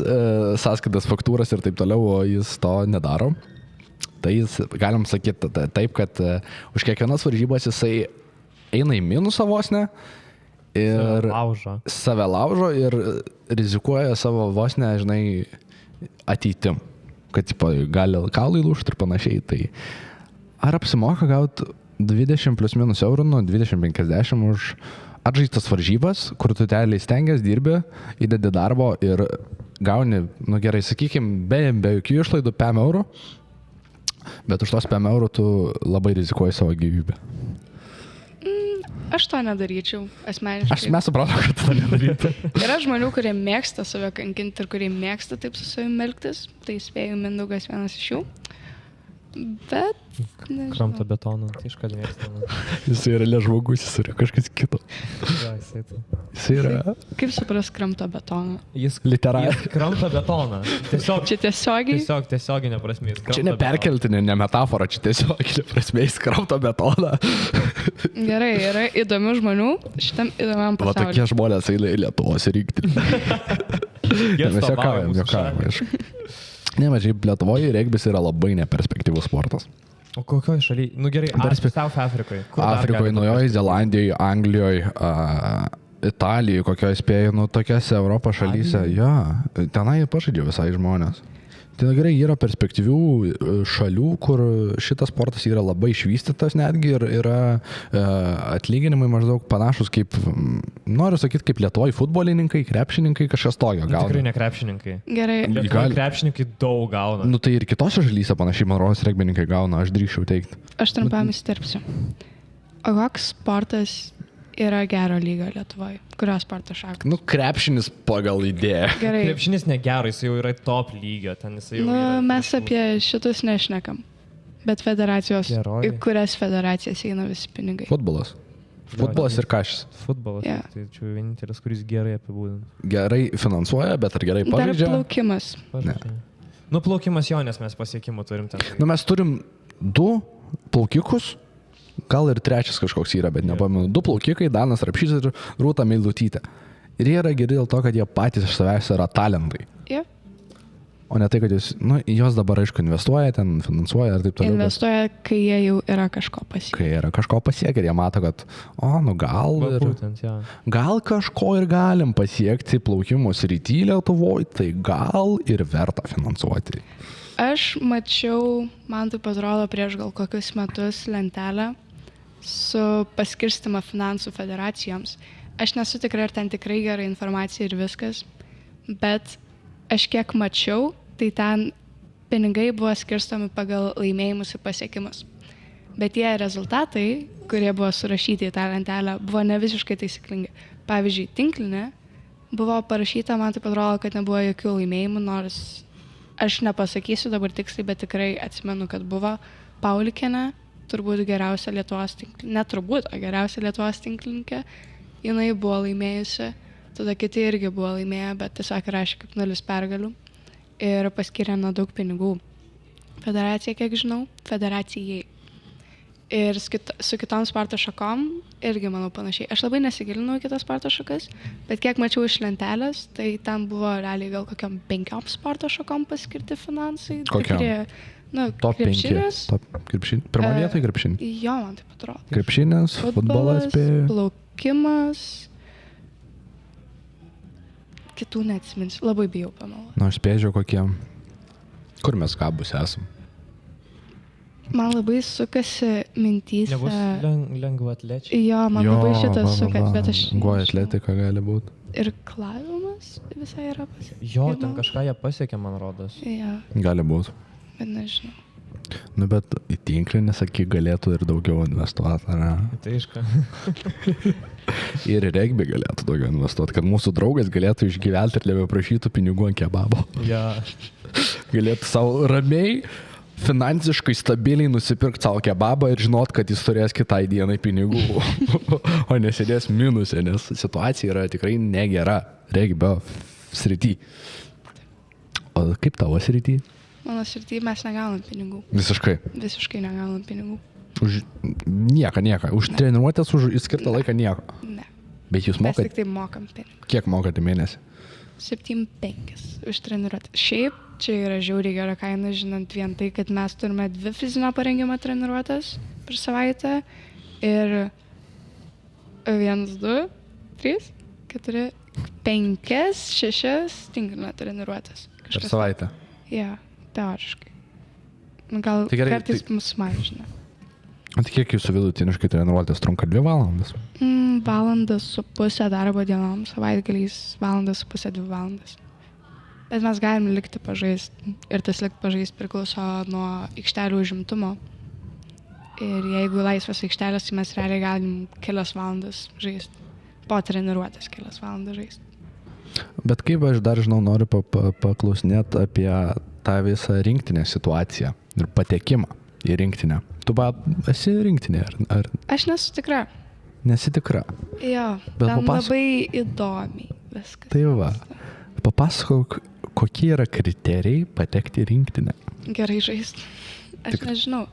A: sąskaitas, faktūras ir taip toliau, o jis to nedaro. Tai jis, galim sakyti taip, kad už kiekvienas varžybas jisai eina į minusą vos ne ir save laužo ir rizikuoja savo vos ne, žinai, ateitim, kad tipo, gali kaulai lūžti ir panašiai. Tai ar apsimoka gauti 20 plus minus eurų, nu 20-50 už atžaistas varžybas, kur tu teliai stengiasi, dirbi, įdedi darbo ir gauni, nu gerai, sakykime, be jokių išlaidų 5 eurų, bet už tos 5 eurų tu labai rizikuoji savo gyvybę.
B: Aš to nedaryčiau, asmeniškai.
A: Mes supratome, kad to nedarytų.
B: Yra žmonių, kurie mėgsta save kankinti ir kurie mėgsta taip su savimi melktis. Tai spėju, Mindaugas vienas iš jų. Bet... nežinau.
C: Kramto betoną, tai iš kad mėgsta.
A: Jis yra žmogus, jis yra kažkas kito.
C: Ja, tai.
A: Jis yra...
B: Kaip supras kramto betoną?
C: Jis
A: Literaliai.
C: kramto betoną. Tiesiog,
B: Čia tiesiogiai?
C: tiesioginė prasme.
A: Čia ne perkeltinė, ne metafora, čia tiesiog prasme jis kramto betoną.
B: Gerai, yra įdomių žmonių šitam įdomiam
A: Va
B: pasauliu.
A: tokie žmonės eina į Lietuvos rinktinį. Mes juokaujam. Ne, bet šiaip Lietuvoje regbis yra labai neperspektyvus sportas.
C: O kokioje šalyje? Nu gerai, South Afrikoje.
A: Afrikoje, Naujoje Zelandijoje, Anglijoje, Italijoje, kokioje spėjau, nu tokiose Europos šalyse. Jo, tenai pažaidžia visai žmonės. Tai gerai, yra perspektyvių šalių, kur šitas sportas yra labai išvystytas netgi ir yra atlyginimai maždaug panašus kaip, noriu sakyti, kaip Lietuvoje futbolininkai, krepšininkai, kažkas tokio gauna.
C: Tikrai ne krepšininkai.
B: Gerai.
C: Lietuvoje krepšininkai daug gauna.
A: Nu tai ir kitose šalyse panašiai, man rodos, regbininkai gauna, aš drįsčiau teikti.
B: Aš trumpam įsiterpsiu. O koks sportas yra gero lygio Lietuvoje? Kurios sporto šaką?
A: Nu, krepšinis pagal idėją.
B: Gerai.
C: Krepšinis negerai, jis jau yra top lygio. Ten jis jau yra
B: Mes apie šitus nešnekam. Bet federacijos,
C: Gerovė.
B: į kurias federacijas eina visi pinigai.
A: Futbolas. Futbolas ir kažkas.
C: Futbolas.
B: Yeah.
C: Tai čia vienintelis, kuris gerai apibūdina.
A: Gerai finansuoja, bet ar gerai
B: Dar
A: pažaidžia?
B: plaukimas.
C: Nu, plaukimas jo, nes mes pasiekimų turim ten.
A: Nu, mes turim 2 plaukikus, gal ir 3 kažkoks yra, bet nepamenu. 2 plaukikai, Danas Rapšys ir Rūta Meilutytė. Ir jie yra geri dėl to, kad jie patys iš savęs yra talentai.
B: Yeah.
A: O ne tai, kad jūs, nu, jos dabar aišku investuoja, ten finansuoja ir taip toliau.
B: Investuoja, kai jie jau yra kažko pasiekę.
A: Kai yra kažko pasiekę ir jie mato, kad, nu gal
C: Va,
A: ir...
C: būtent, ja.
A: Gal kažko ir galim pasiekti plaukimo srity Lietuvoje, tai gal ir verta finansuoti.
B: Aš mačiau, man tai atrodo, prieš gal kokius metus lentelę su paskirstimo finansų federacijoms. Aš nesu tikra, ar ten tikrai gera informacija ir viskas, bet aš kiek mačiau, tai ten pinigai buvo skirstomi pagal laimėjimus ir pasiekimus. Bet tie rezultatai, kurie buvo surašyti į tą lentelę, buvo ne visiškai taisyklingi. Pavyzdžiui, tinklinė buvo parašyta, man taip atrodo, kad nebuvo jokių laimėjimų, nors aš nepasakysiu dabar tiksliai, bet tikrai atsimenu, kad buvo Paulikienė, turbūt geriausia Lietuvos tinklininkė, neturbūt, o geriausia Lietuvos tinklininkė, jinai buvo laimėjusi, tada kiti irgi buvo laimėję, bet tiesiog rašė kaip 0 pergalių ir paskyrė daug pinigų. Federacija, kiek žinau, federacijai. Ir su kitom sporto šakom irgi, manau, panašiai. Aš labai nesigilinau į kitas sporto šakas, bet kiek mačiau iš lentelės, tai ten buvo realiai gal kokiam 5 sporto šakom paskirti finansai.
A: Kokiam? Top 5. Pirmą vietą krepšinis.
B: Jo, man taip atrodo.
A: Krepšinis, futbolas,
B: plaukimas. Kitų neatsiminsiu. Labai bijau pameluoti.
A: Nu, aš spėdžiu kokiem. Kur mes gabus esam?
B: Man labai sukasi mintyse.
C: Nebus lengva atlečiai.
B: Jo, man labai šitas sukas, bet aš...
A: Goja atletika gali būti.
B: Ir klavimas visai yra pasiekęs.
C: Jo, ten kažką jie pasiekė, man rodos.
B: Jo.
A: Gali būti.
B: Bet nežinau.
A: Nu, bet į tinklinį, sakyk, galėtų ir daugiau investuoti, ar ne?
C: Tai iška.
A: Ir regbį galėtų daugiau investuoti, kad mūsų draugas galėtų išgyventi ir nebeprašytų pinigų ant kebabo.
C: Ja.
A: Galėtų savo ramiai, finansiškai stabiliai nusipirkti savo kebabą ir žinot, kad jis turės kitai dienai pinigų, o nesėdės minusė, nes situacija yra tikrai negera regbio srity. O kaip tavo srity?
B: Mano srity mes negaunam pinigų.
A: Visiškai.
B: Visiškai negaunam pinigų.
A: Už nieką. Už treniruotės, už skirtą laiką nieko.
B: Ne.
A: Bet jūs
B: Mes
A: mokate?
B: tik tai mokam pinigų.
A: Kiek mokate mėnesį?
B: 7,5 už treniruotę. Šiaip čia yra žiauriai gera kaina, žinant vien tai, kad mes turime 2 fizinio parengimo treniruotės per savaitę ir 1, 2, 3, 4, 5, 6 tinklinio treniruotės.
A: Per savaitę?
B: Ja, teoriškai. Gal
A: Tai gerai,
B: kartais mus mažina.
A: O tai kiek jūsų vidutiniškai treniruotės trunka? 2 valandas?
B: 1,5 valandą darbo dienom, savaitgaliais 1,5 2 valandas. Bet mes galim likti pažaisti ir tas likti pažaisti priklauso nuo aikštelių užimtumo. Ir jeigu laisvas aikštelės, tai mes realiai galim kelias valandas žaisti. Po treniruotės kelias valandas žaisti.
A: Bet kaip aš dar žinau, noriu paklausinėti apie tą visą rinktinę situaciją ir patekimą į rinktinę. Tu esi rinktinė, ar?
B: Aš nesu tikra.
A: Nesi tikra?
B: Jo,
A: bet
B: ten labai įdomiai viskas.
A: Tai va, papasakok, kokie yra kriterijai patekti į rinktinę.
B: Gerai žaisti. Aš nežinau.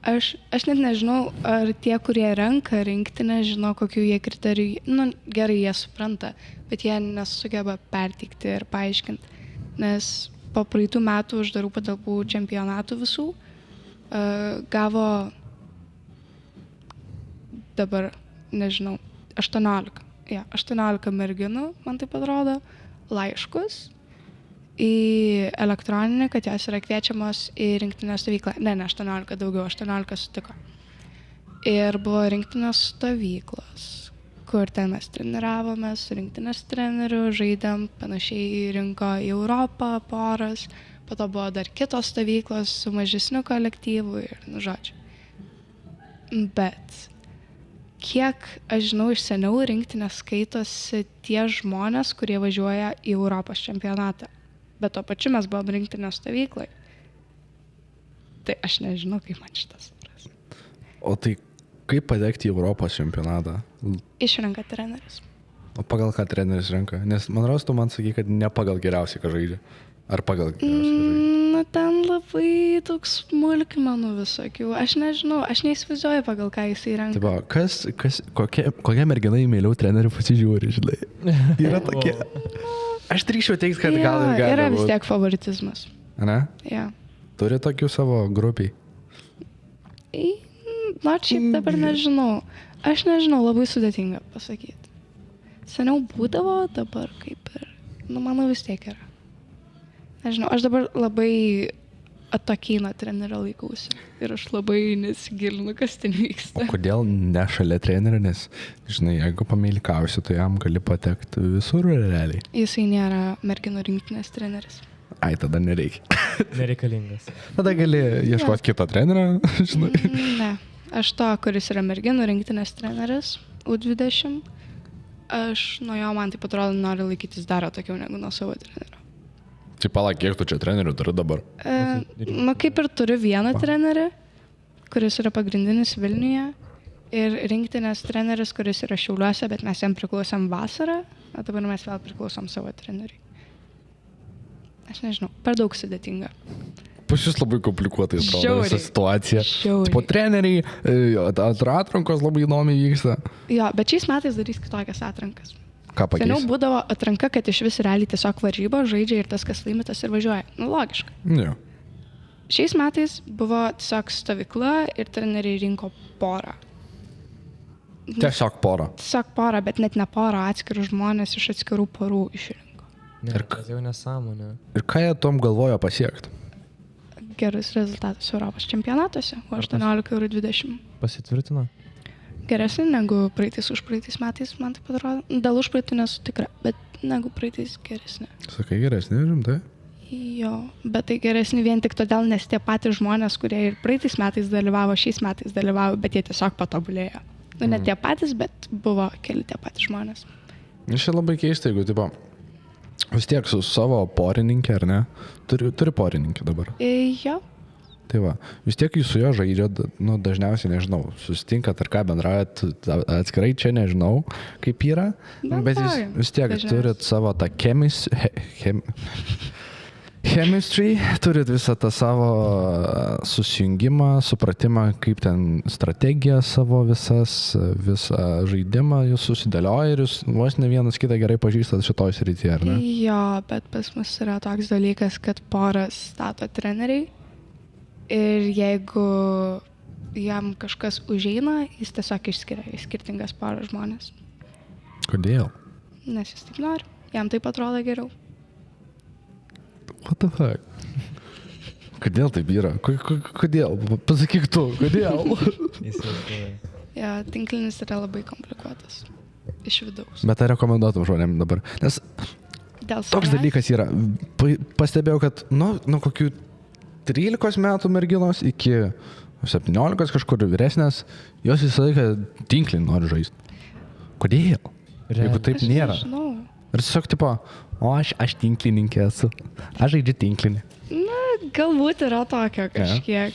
B: Aš net nežinau, ar tie, kurie renka rinktinę, žino, kokių jie kriterijų. Nu, gerai, jie supranta, bet jie nesugeba perteikti ir paaiškinti. Nes po praeitų metų uždarų patalpų čempionatų visų gavo dabar, nežinau, 18. Ja, 18 merginų, man taip atrodo, laiškus į elektroninį, kad jos yra kviečiamos į rinktinės stovyklą. Ne, 18, daugiau, 18 sutiko. Ir buvo rinktinės stovyklos, kur ten mes treniravomės su rinktinės treneriu, žaidėm, panašiai rinko į Europą poras, po to buvo dar kitos stovyklos su mažesniu kolektyvu ir, nu, žodžiu. Bet kiek aš žinau iš seniau, rinktinės skaitosi tie žmonės, kurie važiuoja į Europos čempionatą. Bet to pačiu mes buvom rinktinės stovyklai. Tai aš nežinau, kaip man šitas supras.
A: O tai kaip patekti į Europos čempionatą?
B: Išrenka treneris.
A: O pagal ką treneris renka? Nes man rodos, tu man sakai, kad ne pagal geriausiai, ką žaidžia. Ar pagal geriausiai žaidžia?
B: Nu, ten labai daug smulkmenų visokių. Aš nežinau, aš neįsivaizduoju, pagal ką jisai renka.
A: Taip, kokia mergina įmėliau trenerių pasižiūri, žinai? Yra tokie. Aš drįkščiau teikti, kad gal ir gali.
B: Yra vis tiek favoritizmas.
A: Ne?
B: Ja.
A: Turi tokių savo grupiai.
B: Na, šiaip dabar nežinau. Aš nežinau, labai sudėtinga pasakyti. Seniau būdavo, dabar kaip ir, nu, manau, vis tiek yra. Nežinau, aš dabar labai atokiai trenerio laikausi ir aš labai nesigilinu, kas ten vyksta.
A: O kodėl ne šalia trenerio, nes, žinai, jeigu pameilikausi, tai jam gali patekti visur realiai.
B: Jisai nėra merginų rinktinės treneris.
A: Ai, tada nereikia.
C: Nereikalingas.
A: Tada gali ieškoti kito trenerio, žinai.
B: Ne, aš to, kuris yra merginų rinktinės treneris, U20, aš nuo jo, man taip atrodo, noriu laikytis dar atokiau negu nuo savo trenerio.
A: Tai palauk, kiek tu čia trenerių turi dabar?
B: Kaip ir turiu vieną trenerį, kuris yra pagrindinis Vilniuje. Ir rinktinės treneris, kuris yra Šiauliuose, bet mes jam priklausom vasarą, o dabar mes vėl priklausom savo treneriui. Aš nežinau, per daug sudėtinga.
A: Pas jūs labai komplikuotai atrodo visa situacija.
B: Žiauriai.
A: Po treneriai, atrankos labai įdomiai vyksta.
B: Jo, bet šiais metais darys kitokias atrankas.
A: Ką
B: Seniau
A: pakeis?
B: būdavo atranka, kad iš vis realiai tiesiog varžybo, žaidžia ir tas, kas laimėtas ir važiuoja. Nu, logiška.
A: Jo.
B: Šiais metais buvo tiesiog stovykla ir treneriai rinko porą.
A: Tiesiog porą.
B: Tiesiog porą, bet net ne porą, atskirų žmonės iš atskirų porų išrinko.
C: Ir kas jau nesąmonė.
A: Ir ką jie tom galvojo pasiekti?
B: Gerus rezultatus Europos čempionatuose, o 18,20 €.
C: Pasitvirtino?
B: Geresnį negu praeitais užpraeitais metais, man taip atrodo. Dėl užpraeitų nesu tikra, bet negu praeitais geresnį.
A: Sakai geresnė, rimtai?
B: Jo, bet tai geresnį vien tik todėl, nes tie patys žmonės, kurie ir praeitais metais dalyvavo, šiais metais dalyvavo, bet jie tiesiog patobulėjo. Nu, ne tie patys, bet buvo keli tie patys žmonės.
A: Iš čia labai keista, jeigu, tipo, vis tiek su savo porininkė, ar ne? Turi porininkį dabar.
B: Jo,
A: Tai va, vis tiek jūs su juo žaidžiat, nu, dažniausiai, nežinau, susitinkat ar ką bendraujat, atskirai čia nežinau, kaip yra, bet jūs vis tiek
B: dažniausiai.
A: turit savo tą chemistry, turit visą tą savo susijungimą, supratimą, kaip ten strategiją savo visą žaidimą jūs susidėlioja ir jūs vos ne vienas kitą gerai pažįstat šitoj srityje, ar ne?
B: Jo, bet pas mus yra toks dalykas, kad poras stato treneriai ir jeigu jam kažkas užeina, jis tiesiog išskiria į skirtingas poras žmonės.
A: Kodėl?
B: Nes jis taip nori, jam taip atrodo geriau.
A: What the fuck? Kodėl taip yra? Kodėl? Pasakyk tu, kodėl?
B: Jo, tinklinis yra labai komplikuotas iš vidaus.
A: Bet ar rekomenduotum žmonėm dabar? Nes
B: Dėl
A: toks
B: savęs-
A: dalykas yra. Pastebėjau, kad nuo kokių 13 metų merginos iki 17 kažkur vyresnės, jos visą laiką tinklinį nori žaisti. Kodėl? Jeigu taip
B: Aš
A: nėra.
B: nežinau.
A: Ir tiesiog tipo, o aš tinklininkė esu. Aš žaidžiu tinklinį.
B: Na, galbūt yra tokio kažkiek,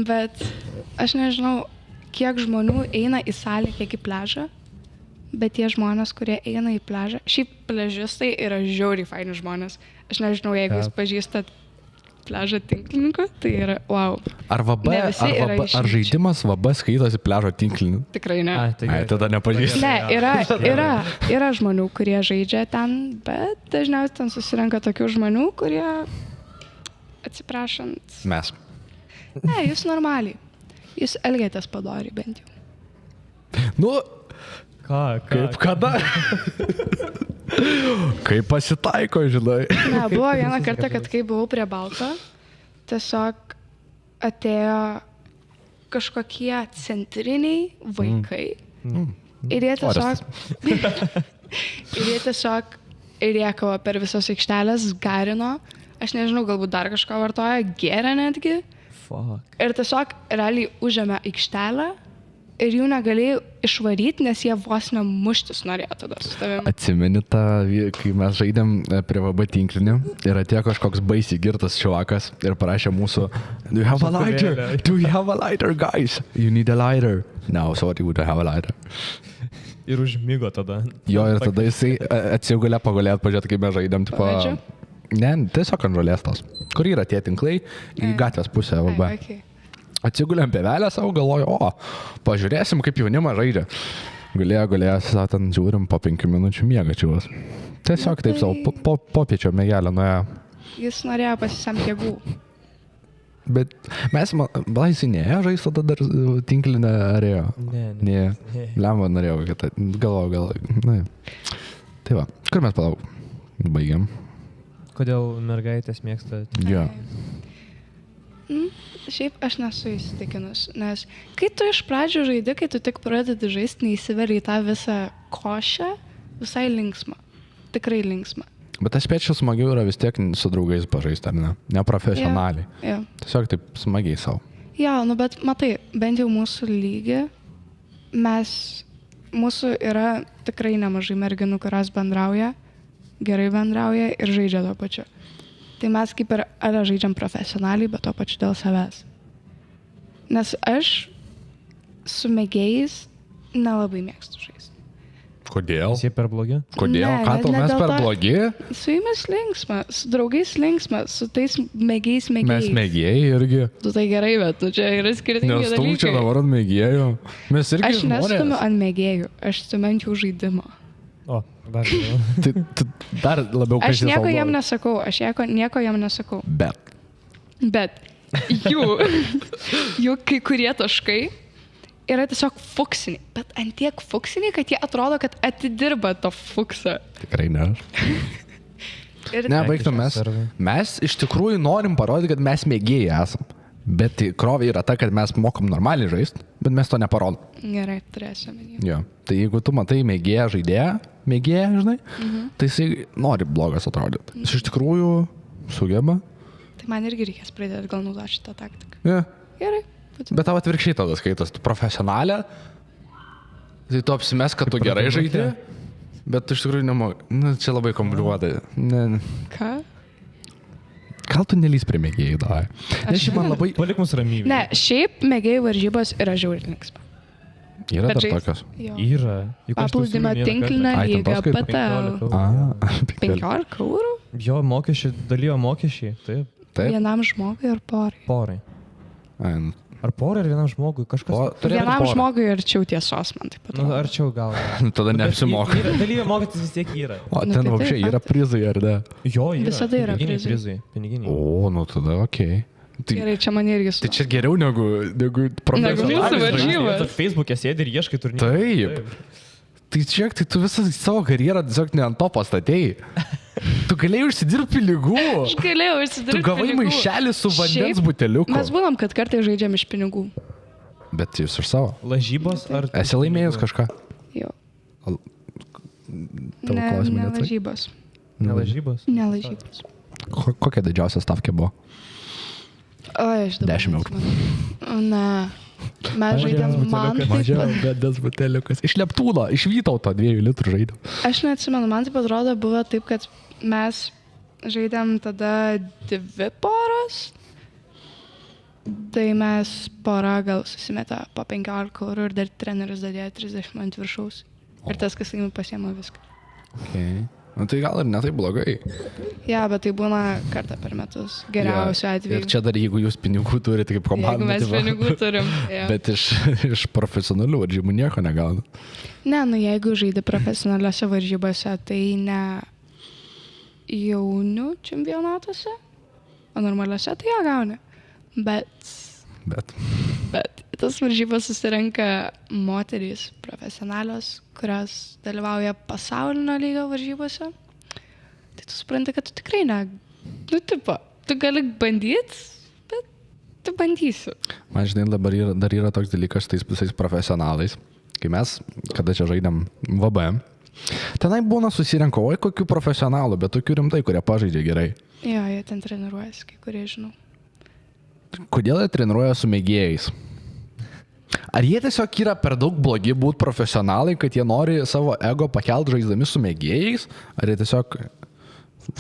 B: bet aš nežinau, kiek žmonių eina į salę, kiek į pležą, bet tie žmonės, kurie eina į pležą, šiaip pležistai yra žiauriai faini žmonės. Aš nežinau, jeigu jūs pažįstat pležą tinklininką, tai yra wow.
A: Ar VB,
B: Ne visi yra
A: ar
B: išimčių.
A: žaidimas VB skaitosi pležo tinkliniu?
B: Tikrai ne.
A: Ai, tada nepažįstu.
B: Ne, yra žmonių, kurie žaidžia ten, bet dažniausiai ten susirenka tokių žmonių, kurie, atsiprašant,
A: Mes.
B: ne, jūs normaliai. Jūs elgiatės padoriai bent jau.
A: Nu,
C: Ką?
A: kaip kada? Kaip pasitaiko, žinai.
B: Ne, buvo vieną kartą, kad kai buvau prie Balto, tiesiog atėjo kažkokie centriniai vaikai. Ir jie tiesiog... ir jie tiesiog rėkavo per visas aikštelės, garino. Aš nežinau, galbūt dar kažką vartoja, gėrė netgi.
C: Fuck.
B: Ir tiesiog realiai užėmė aikštelę. Ir jų negalėjau išvaryti, nes jie vos nemuštis norėjo tada su tavimi.
A: Atsimeni tą, kai mes žaidėm prie VB tinklinį ir atėjo kažkoks baisiai girtas šiuakas ir parašė mūsų Do you have a lighter? Do you have a lighter, guys? You need a lighter. No, sorry, we don't have a lighter.
C: Ir užmigo tada.
A: Jo, ir tada jisai atsigulė pagulėt, pažiūrėt, kaip mes žaidėm. Tipo,
B: Pavedžiau?
A: ne, tiesiog ant žolės tos. Kur yra tie tinklai į gatvės pusę VB.
B: Ai, okay.
A: Atsigulėm pievelę savo, galvoju, pažiūrėsim, kaip jaunimas žaidžia. Gulėjo, savo ten žiūrim, po 5 minučių miega čiūvas. Tiesiog taip savo, popiečio mėgelę nuėjo.
B: Jis norėjo pasisemti jėgų.
A: Bet mes, blaisinėjo žaisti tada dar tinklinę arėjo. Ne. Lemba norėjau, kad galvoju, na. Tai va, kur mes baigiam?
C: Kodėl mergaitės mėgsta?
A: Jo.
B: Šiaip aš nesu įsitikinus, nes kai tu iš pradžių žaidi, kai tu tik pradedi žaisti, neįsiveri į tą visą košę, visai linksma. Tikrai linksma.
A: Bet aš spėčiau smagiau yra vis tiek su draugais pažaisti, ar ne? Neprofesionaliai.
B: Jo.
A: Tiesiog taip smagiai savo.
B: Jo, nu bet matai, bent jau mūsų lygi, mūsų yra tikrai nemažai merginų, kurios bendrauja, gerai bendrauja ir žaidžia to pačiu. tai mes kaip ir žaidžiam profesionaliai, bet to pačiu dėl savęs. Nes aš su mėgėjais nelabai mėgstu žaisti.
A: Kodėl?
C: Jie per blogi?
A: Kodėl?
B: Ne,
A: Ką tau
B: ne
A: mes
B: dėl
A: per
B: to.
A: blogi?
B: Su jumis linksma, su draugais linksma, su tais mėgėjais.
A: Mes mėgėjai irgi.
B: Tu tai gerai, bet čia yra skirtingi
A: Nestum čia
B: dalykai.
A: dabar ant mėgėjų. Mes irgi
B: Aš nestumiu
A: žmonės.
B: ant mėgėjų, aš stumiu ant jų žaidimo.
C: O, dar geriau.
A: Tai dar labiau
B: Aš nieko
A: kažkas
B: jam nesakau, nieko jam nesakau.
A: Bet.
B: Jų kai kurie taškai yra tiesiog fuksiniai, bet antiek fuksiniai, kad jie atrodo, kad atidirba to fuksą.
A: Tikrai ne aš.
B: Ir
A: Ne, baigtum mes.
C: Servai.
A: Mes iš tikrųjų norim parodyti, kad mes mėgėjai esam. Bet tikrovė yra ta, kad mes mokam normaliai žaisti, bet mes to neparodom.
B: Gerai, turėsiu omeny.
A: Jo. Tai jeigu tu matai mėgėją žaidėją, žinai, tai jisai nori blogas atrodyti. Jis iš tikrųjų sugeba.
B: Tai man irgi reikės pradėti gal naudoti šitą taktiką.
A: Ja.
B: Gerai.
A: Bet tavo atvirkščiai tada skaitos, tu profesionalė, tai tu apsimes, kad tu gerai žaidži, bet tu iš tikrųjų nemokai. Nu, čia labai komplikuotai. Ne.
B: Ką?
A: Gal tu nelys prie mėgėjų, davai. Nes šiaip man labai...
C: Palik mus ramybę.
B: Ne, šiaip mėgėjų varžybos yra žiauriai linksma.
A: Yra
B: Bet
A: dar
B: žaist-
A: tokios.
B: Jo.
C: Yra. Juk aš tau
B: Paplūdimio
C: siūliau vieną
B: tinklinę
A: Ai, ten
B: lygą
A: tos kaip
B: PTL.
C: 15 eurų.
B: 15 eurų?
C: Jo, mokesčiai, dalyjo mokesčiai. Taip.
A: Taip.
B: Vienam žmogui ir porai.
C: Porai.
A: Ai, nu,
C: Ar porai ar vienam žmogui? Kažkas.
A: Turėtų
B: Vienam
A: porą.
B: žmogui arčiau tiesos, man taip pat.
C: Nu, arčiau gal.
A: tada neapsimoka.
C: Dalyjo mokytis vis tiek yra.
A: O
B: Nu,
A: ten
B: tai
A: vapšiai
B: taip,
A: yra prizai, ar ne?
C: Jo, yra.
B: Visada yra
C: Piniginiai
B: prizai.
C: Piniginiai.
A: O, nu tada okei. Tai,
B: Gerai, čia man irgi su.
A: tai čia geriau negu
B: Negu
A: profesionaliai.
B: mūsų
A: žaidėjai.
B: varžybos.
C: Tu Facebook'e sėdi ir ieškai turnyrų.
A: Taip. Tai žiūrėk, tai tu visą savo karjerą tiesiog ne ant to pastatėjai. Tu galėjai užsidirbti pinigų.
B: Aš galėjau
A: Tu
B: išsidirbti.
A: gavai
B: pinigų.
A: maišelį su vandens
B: Šiaip
A: buteliuku.
B: Mes būnam, kad kartais žaidžiam iš pinigų.
A: Bet jūs iš savo.
C: Lažybos ar...
A: Esi laimėjus kažką?
B: Jo.
A: Tavo
B: Ne,
A: klausimą
B: ne
A: neatsakai?
B: lažybos.
C: Ne lažybos?
B: Ne lažybos.
A: Kokia didžiausia stavkė buvo?
B: O, aš dabar.
A: 10 eurų.
B: neatsimenu. Ne. Mes žaidėm man.
A: Mažiau vandens buteliukas. Iš Leptūno, iš Vytauto 2 litrų žaidėm.
B: Aš neatsimenu, man taip atrodo buvo taip, kad mes žaidėm tada 2 poros. Tai mes pora gal susimetė po 15 eurų ir dar treneris dadėjo 30 ant viršaus. Ir tas, kas laimi, pasiema viską.
A: Okay. Nu, tai gal ir netai blogai.
B: Ja, bet tai būna kartą per metus. Geriausiu atveju.
A: Ir čia dar jeigu jūs pinigų turite kaip komanda.
B: Jeigu mes
A: tai va.
B: pinigų turim. Ja.
A: Bet iš profesionalių varžybų nieko negauna.
B: Ne, nu jeigu žaidži profesionaliuose varžybose, tai ne jaunių čempionatuose, o normaliuose tai ją gauni. Bet tas varžybas susirenka moterys profesionalios, kurios dalyvauja pasaulinio lygio varžybose. Tai tu supranti, kad tu tikrai ne... Nu, tipo, tu gali bandyti, bet tu bandysi.
A: Man žinai, dabar dar yra toks dalykas tais visais profesionalais. Kai mes, kada čia žaidėm VB, tenai būna susirenka, oi kokių profesionalų, bet tokių rimtai, kurie pažaidžia gerai.
B: Jo, jie ten treniruojasi, kai kurie žinau.
A: Kodėl jie treniruoja su mėgėjais? Ar jie tiesiog yra per daug blogi būti profesionalai, kad jie nori savo ego pakelt žaisdami su mėgėjais? Ar jie tiesiog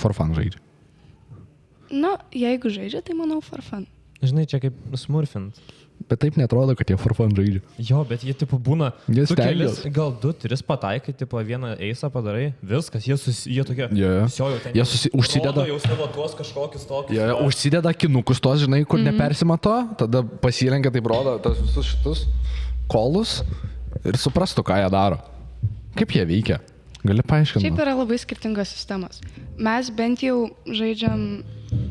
A: for fun žaidžia?
B: Nu, jeigu žaidžia, tai manau for fun.
C: Žinai, čia kaip smurfint.
A: Bet taip netrodo, kad jie for fun žaidžia.
C: Jo, bet jie tipo būna...
A: Jie
C: tu kelis,
A: stengiasi.
C: gal 2-3 pataikai, tipo vieną eisą padarai, viskas, jie tokie...
A: Jo.
C: Visio jau ten...
A: Jie užsideda-
C: rodo jau savo tuos kažkokius tokius...
A: Jie užsideda kinukus tos, žinai, kur nepersimato, tada pasirengia, taip rodo, tas visus šitus kolus ir suprastų, ką jie daro. Kaip jie veikia? Gali paaiškinti?
B: Šiaip yra labai skirtingos sistemos. Mes bent jau žaidžiam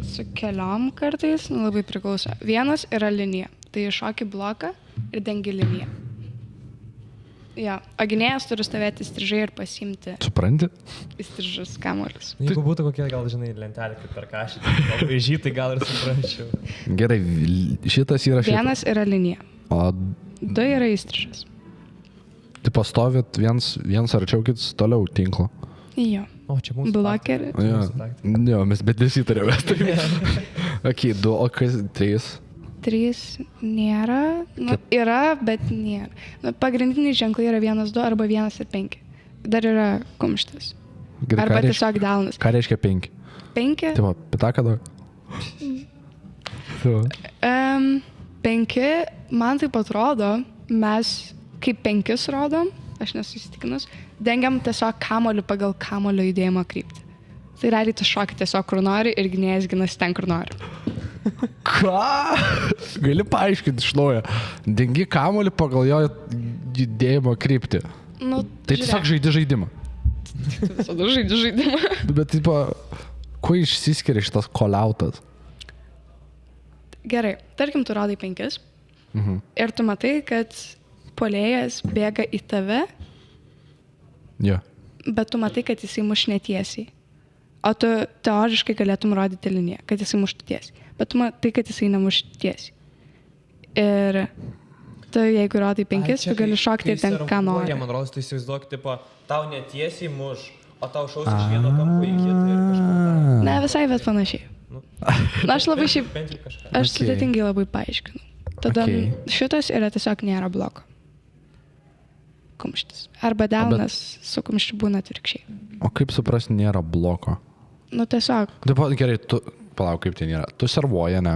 B: su keliom kartais, nu, labai priklauso. Vienas yra linija. Tai šoki bloką ir dengi liniją. Ja, o gynėjas turi stovėti įstrižai ir pasiimti
A: Supranti?
B: įstrižus kamuolius.
C: Jeigu būtų kokie, gal, žinai, lentelė kaip per kažį, gal žytai gal ir suprasčiau.
A: Gerai, šitas yra šitas.
B: Vienas yra linija.
A: O
B: 2 yra įstrižas.
A: tai pastovit viens arčiau kits toliau tinklo.
B: Jo.
C: O, čia mūsų...
B: Blokerį.
A: Jo, jo mes bet nesitarėme. Ok, 2, o kas 3?
B: 3 nėra. Nu, yra, bet nėra. Nu, pagrindiniai ženklai yra 1, 2 arba 1 ir 5. Dar yra kumštis.
A: Gerai,
B: Arba tiesiog delnas.
A: Ką reiškia 5?
B: 5.
A: Tai va, pitaka daug. Tai va.
B: 5, man taip atrodo, mes kaip 5 rodom, aš nesu įsitikinus, dengiam tiesiog kamoliu pagal kamolio judėjimo kryptį. Tai realiai tu šoki tiesiog kur nori ir gynėjas ginasi ten, kur nori.
A: Ką? Gali paaiškinti iš naujo. Dengi kamolį pagal jo judėjimo kryptį.
B: Nu,
A: Tai tiesiog žaidi žaidimą.
B: Tu visada žaidi žaidimą.
A: Bet taip, kuo išsiskiria šitas koliautas?
B: Gerai, tarkim, tu rodai 5 ir tu matai, kad puolėjas bėga į tave,
A: Jo.
B: bet tu matai, kad jisai muš netiesiai. O tu teoriškai galėtum rodyti liniją, kad jisai muštų tiesiai. Bet tu matai, kad jisai nemuš tiesiai. Ir tu, jeigu rodai 5, tu gali šokti ir ten, ką nori.
C: Man rodos, tu įsivaizduok, tipo, tau netiesiai muš, o tau šaus iš vieno kampo į kitą ir kažką.
B: Ne visai, bet panašiai. Na, aš labai šiaip,
C: Bent jau kažką.
B: aš sudėtingai labai paaiškinu. Tada šitas yra tiesiog nėra bloko. Kumštis. Arba delnas su kumščiu būna atvirkščiai.
A: O kaip suprasti, nėra bloko?
B: Nu, tiesiog.
A: Taip, gerai, tu, palauk, kaip tai nėra. Tu servuoja, ne?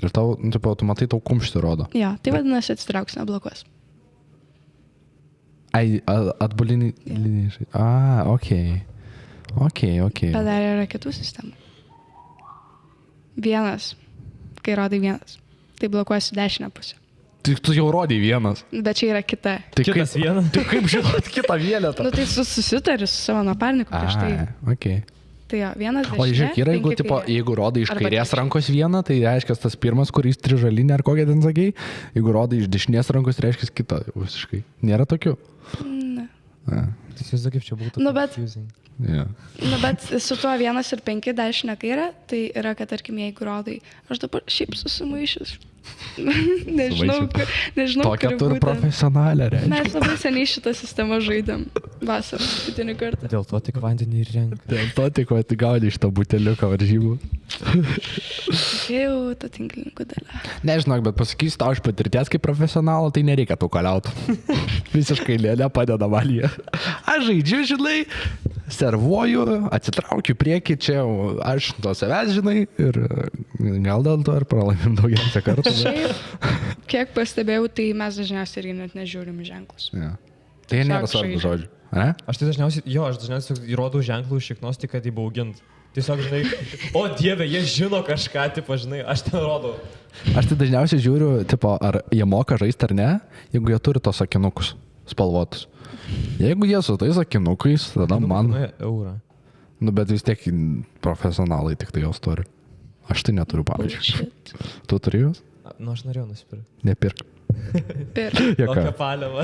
A: Ir tau, taip, tu matai, tau kumštį rodo.
B: Jo, tai vadinasi atsitrauks, neblokuos.
A: Ai, atbulinį liniją. Okei.
B: Bet dar yra kitų sistemų. 1, kai rodai 1, tai blokuosi dešinę pusę.
A: Tai tu jau rodai 1.
B: Bet čia yra kita.
A: Tai
C: Kitas vienas.
A: Tai kaip žinot kitą vienetą?
B: Nu, tai susitari su savo naparniku prieš tai.
A: Okei.
B: Tai jo, 1 dešinė.
A: O žiūrėk, yra, jeigu,
B: 5
A: tipo,
B: kairė.
A: jeigu rodai iš
B: Arba
A: kairės
B: atvirkščiai.
A: rankos 1, tai reiškia tas pirmas, kuris trižalinė ar kokia ten sakei. Jeigu rodai iš dešinės rankos, tai reiškia kitą visiškai. Nėra tokių?
B: Ne.
C: Įsivaizduok, kaip čia būtų.
B: Nu, bet-
C: confusing.
A: Yeah.
B: Nu, bet su tuo 1 ir 5 dešinę kairę, tai yra, kad tarkim, jeigu rodai, aš dabar šiaip susimaišęs. nežinau,
A: Tokią
B: kur
A: turi profesionalę, reiškia.
B: Mes labai seniai šitą sistemą žaidėm vasarą, paskutinį kartą.
C: Dėl to tik vandenį ir renka.
A: Dėl to tik, kad gauni iš to buteliuką varžybų.
B: Čia jau ta tinklininkų dalia.
A: Nežinau, bet pasakysiu tau iš patirties kaip profesionalo, tai nereikia tų koliautų. Visiškai nepadeda man jie. Aš žaidžiu, žinai, servuoju, atsitraukiu prieki, čia jau aš to savęs, žinai, ir gal dėl to ir pralaimim daugiausia kartų.
B: Šiaip, kiek pastebėjau, tai mes dažniausiai irgi net nežiūrim į ženklus.
A: Ja. Tai jie nėra svarbu žodžių. Ne?
C: Aš dažniausiai įrodau ženklų šiknos tik, kad įbaugint. Tiesiog, žinai, o dieve, jie žino kažką, tipo, žinai, aš ten rodau.
A: Aš tai dažniausiai žiūriu, tipo, ar jie moka žaisti ar ne, jeigu jie turi tos akinukus spalvotus. Jeigu jie su tais akinukais, tada man...
C: Eurą.
A: Nu, bet vis tiek profesionalai tik tai jos turi. Aš tai neturiu, pavyzdžiui.
B: Shit.
A: Tu turi juos?
C: Nu, aš norėjau nusipirkti.
A: Nepirk.
B: Per.
C: Tokia paliava.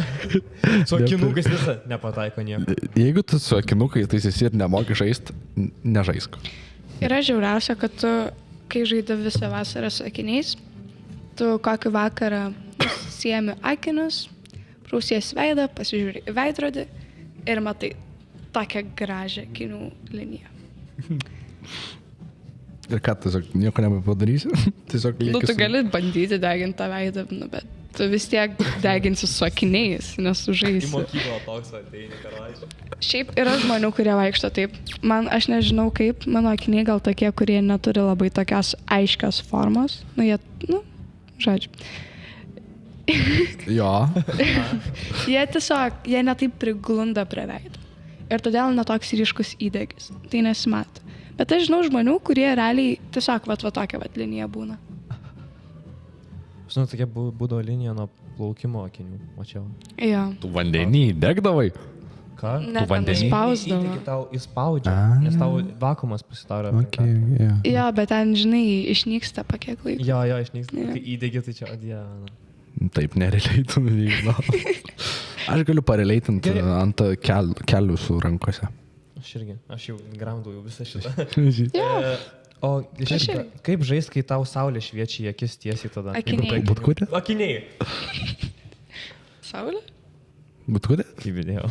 C: Su akinukais visą nepataiko nieko.
A: Jeigu tu su akinukais tai esi ir nemoki žaisti, nežaisk.
B: Yra žiauriausia, kad tu, kai žaidi visą vasarą su akiniais, tu kokį vakarą siemi akinius, prausies veidą, pasižiūri į veidrodį ir matai tokią gražią akinių liniją.
A: Ir ką, tiesiog nieko nebepadarysi? Tiesiog lieki
B: Nu, tu
A: su-
B: gali bandyti deginti tą veidą, nu, bet tu vis tiek deginsi su akiniais,
C: Į
B: nesužaisi.
C: mokyklą toks ateini, karalius.
B: Šiaip yra žmonių, kurie vaikšto taip. Aš nežinau kaip, mano akiniai gal tokie, kurie neturi labai tokios aiškios formos. Nu, žodžiu.
A: Jo.
B: Jie netaip priglunda prie veido. Ir todėl netoks ryškus įdegis. Tai nesimato. Bet aš žinau žmonių, kurie realiai tiesiog va tokia linija būna.
C: Žinau, tokia būdavo linija nuo plaukimo akinių, mačiau.
B: Jo.
A: Tu vandenį degdavai?
C: Ką?
B: Net
A: vandenį?
B: spausdavo.
C: Įtiki tau įspaudžia, nes tau vakuumas pasidaro.
A: Okay, yeah.
B: Jo, bet ten, žinai, išnyksta pa kiek laiko.
C: Jo, išnyksta.
B: Jo.
C: Kai įdegi, tai čia, o dieve.
A: Taip, nereleitum, nežinau. Aš galiu pareleitinti ant kelių su rankose.
C: Aš irgi, aš jau gramdau visą šitą.
B: Jo.
C: O
B: Aš
C: šiaip,
B: irgi.
C: kaip žaisti, kai tau saulė šviečia į akis tiesiai tada?
B: Akiniai.
A: Butkutė?
C: Akiniai.
B: Saulė?
A: Butkutė?
C: Kaip video.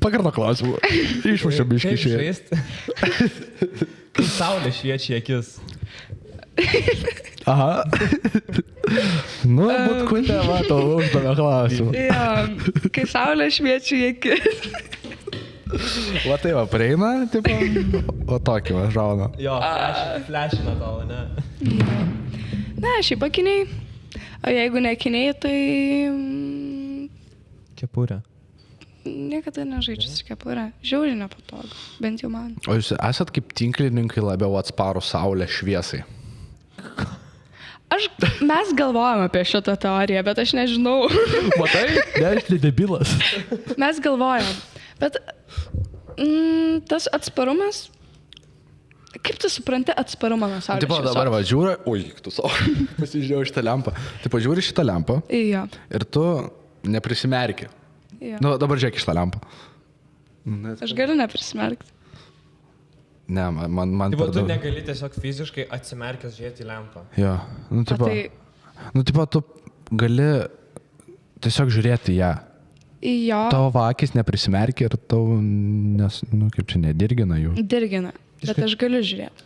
A: Pakarto klausimą. Išmušiam biškį
C: Kaip
A: šį.
C: žaisti, kai saulė šviečia į akis?
A: Aha. Nu, butkutė, matau, uždavė klausimą.
B: Jo, kai saulė šviečia į akis.
A: Va tai va, prieina, tipo, o tokį va, žauna.
C: Jo, flashina tavo, ne?
B: Ne, šiaip akiniai. O jeigu ne akiniai, tai
C: Kepurė.
B: niekada nežaidžiu su kepure. Žiauriai nepatogu, bent jau man.
A: O jūs esat kaip tinklininkai labiau atsparų saulės šviesai?
B: Mes galvojam apie šitą teoriją, bet aš nežinau.
A: Matai? Ne, aš nedebilas.
B: Mes galvojam. Bet tas atsparumas... Kaip tu supranti atsparumą nuo saulės
A: Tipo,
B: šviesos?
A: dabar va, žiūri, ui, tu savo, pasižiūrėjau šitą lempą. Tipo, žiūri šitą lempą
B: Jo.
A: ir tu neprisimerki.
B: Jo.
A: Nu, dabar žiūrėk šitą lempą.
B: Aš galiu neprisimerkti.
A: Ne, man
C: Tipo,
A: per
C: tu
A: daug.
C: negali tiesiog fiziškai atsimerkęs žiūrėti į lempą.
A: Jo, nu,
B: O
A: tipo,
B: tai
A: tu gali tiesiog žiūrėti į ją.
B: jo
A: Tavo akis neprisimerkia ir tau, kaip čia, nedirgina jų.
B: dirgina. Bet aš galiu žiūrėti.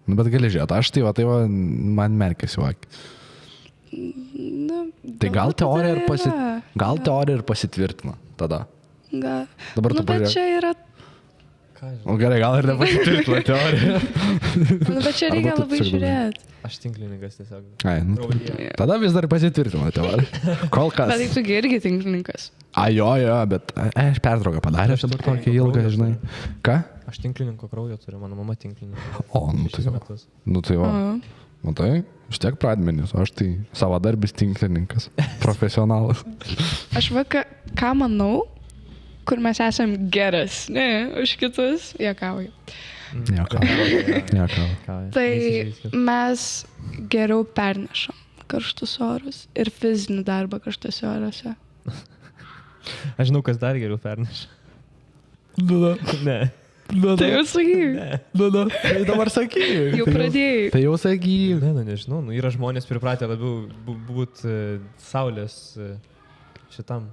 A: Nu, bet gali žiūrėti, aš tai va, man merkėsi akį.
B: Nu,
A: Tai gal
B: galbūt
A: teorija
B: tada
A: ir,
B: yra.
A: gal teorija ir pasitvirtina tada.
B: Gal.
A: Dabar
B: Nu,
A: tu
B: bet
A: pažiūrėk.
B: čia yra...
C: Ką žinau?
A: O gerai, gal ir nepasitvirtina teorija.
B: Nu, bet čia reikia
A: Arba tu
B: labai
A: tiesiog
B: žiūrėti.
C: Aš tinklininkas tiesiog.
A: Ai, nu,
C: Draudė.
A: tada vis dar pasitvirtina teorija. Kol kas.
B: Bet tai tu irgi tinklininkas.
A: A, jo, bet aš pertrauką padarė, aš dabar tokį ilgą, žinai. Ką?
C: Aš tinklininko kraujo turiu, mano mama tinklininkas.
A: O, nu tai va.
C: Metus.
A: Nu tai va.
B: O.
A: Matai, vis tiek pradmenis, o aš tai savadarbis tinklininkas, profesionalas.
B: Aš ką manau, kur mes esam geras, ne, už kitus, juokauju.
A: Nieko.
B: Tai mes geriau pernešam karštus orus ir fizinį darbą karštuose oruose.
C: Aš žinau, kas dar geriau perneša. Ne.
B: Tai jau sakyk,
A: Tai dabar sakyk.
B: jau pradėjai.
A: Tai jau sakyk.
C: Ne, nežinau, yra žmonės pripratę labiau būti saulės šitam.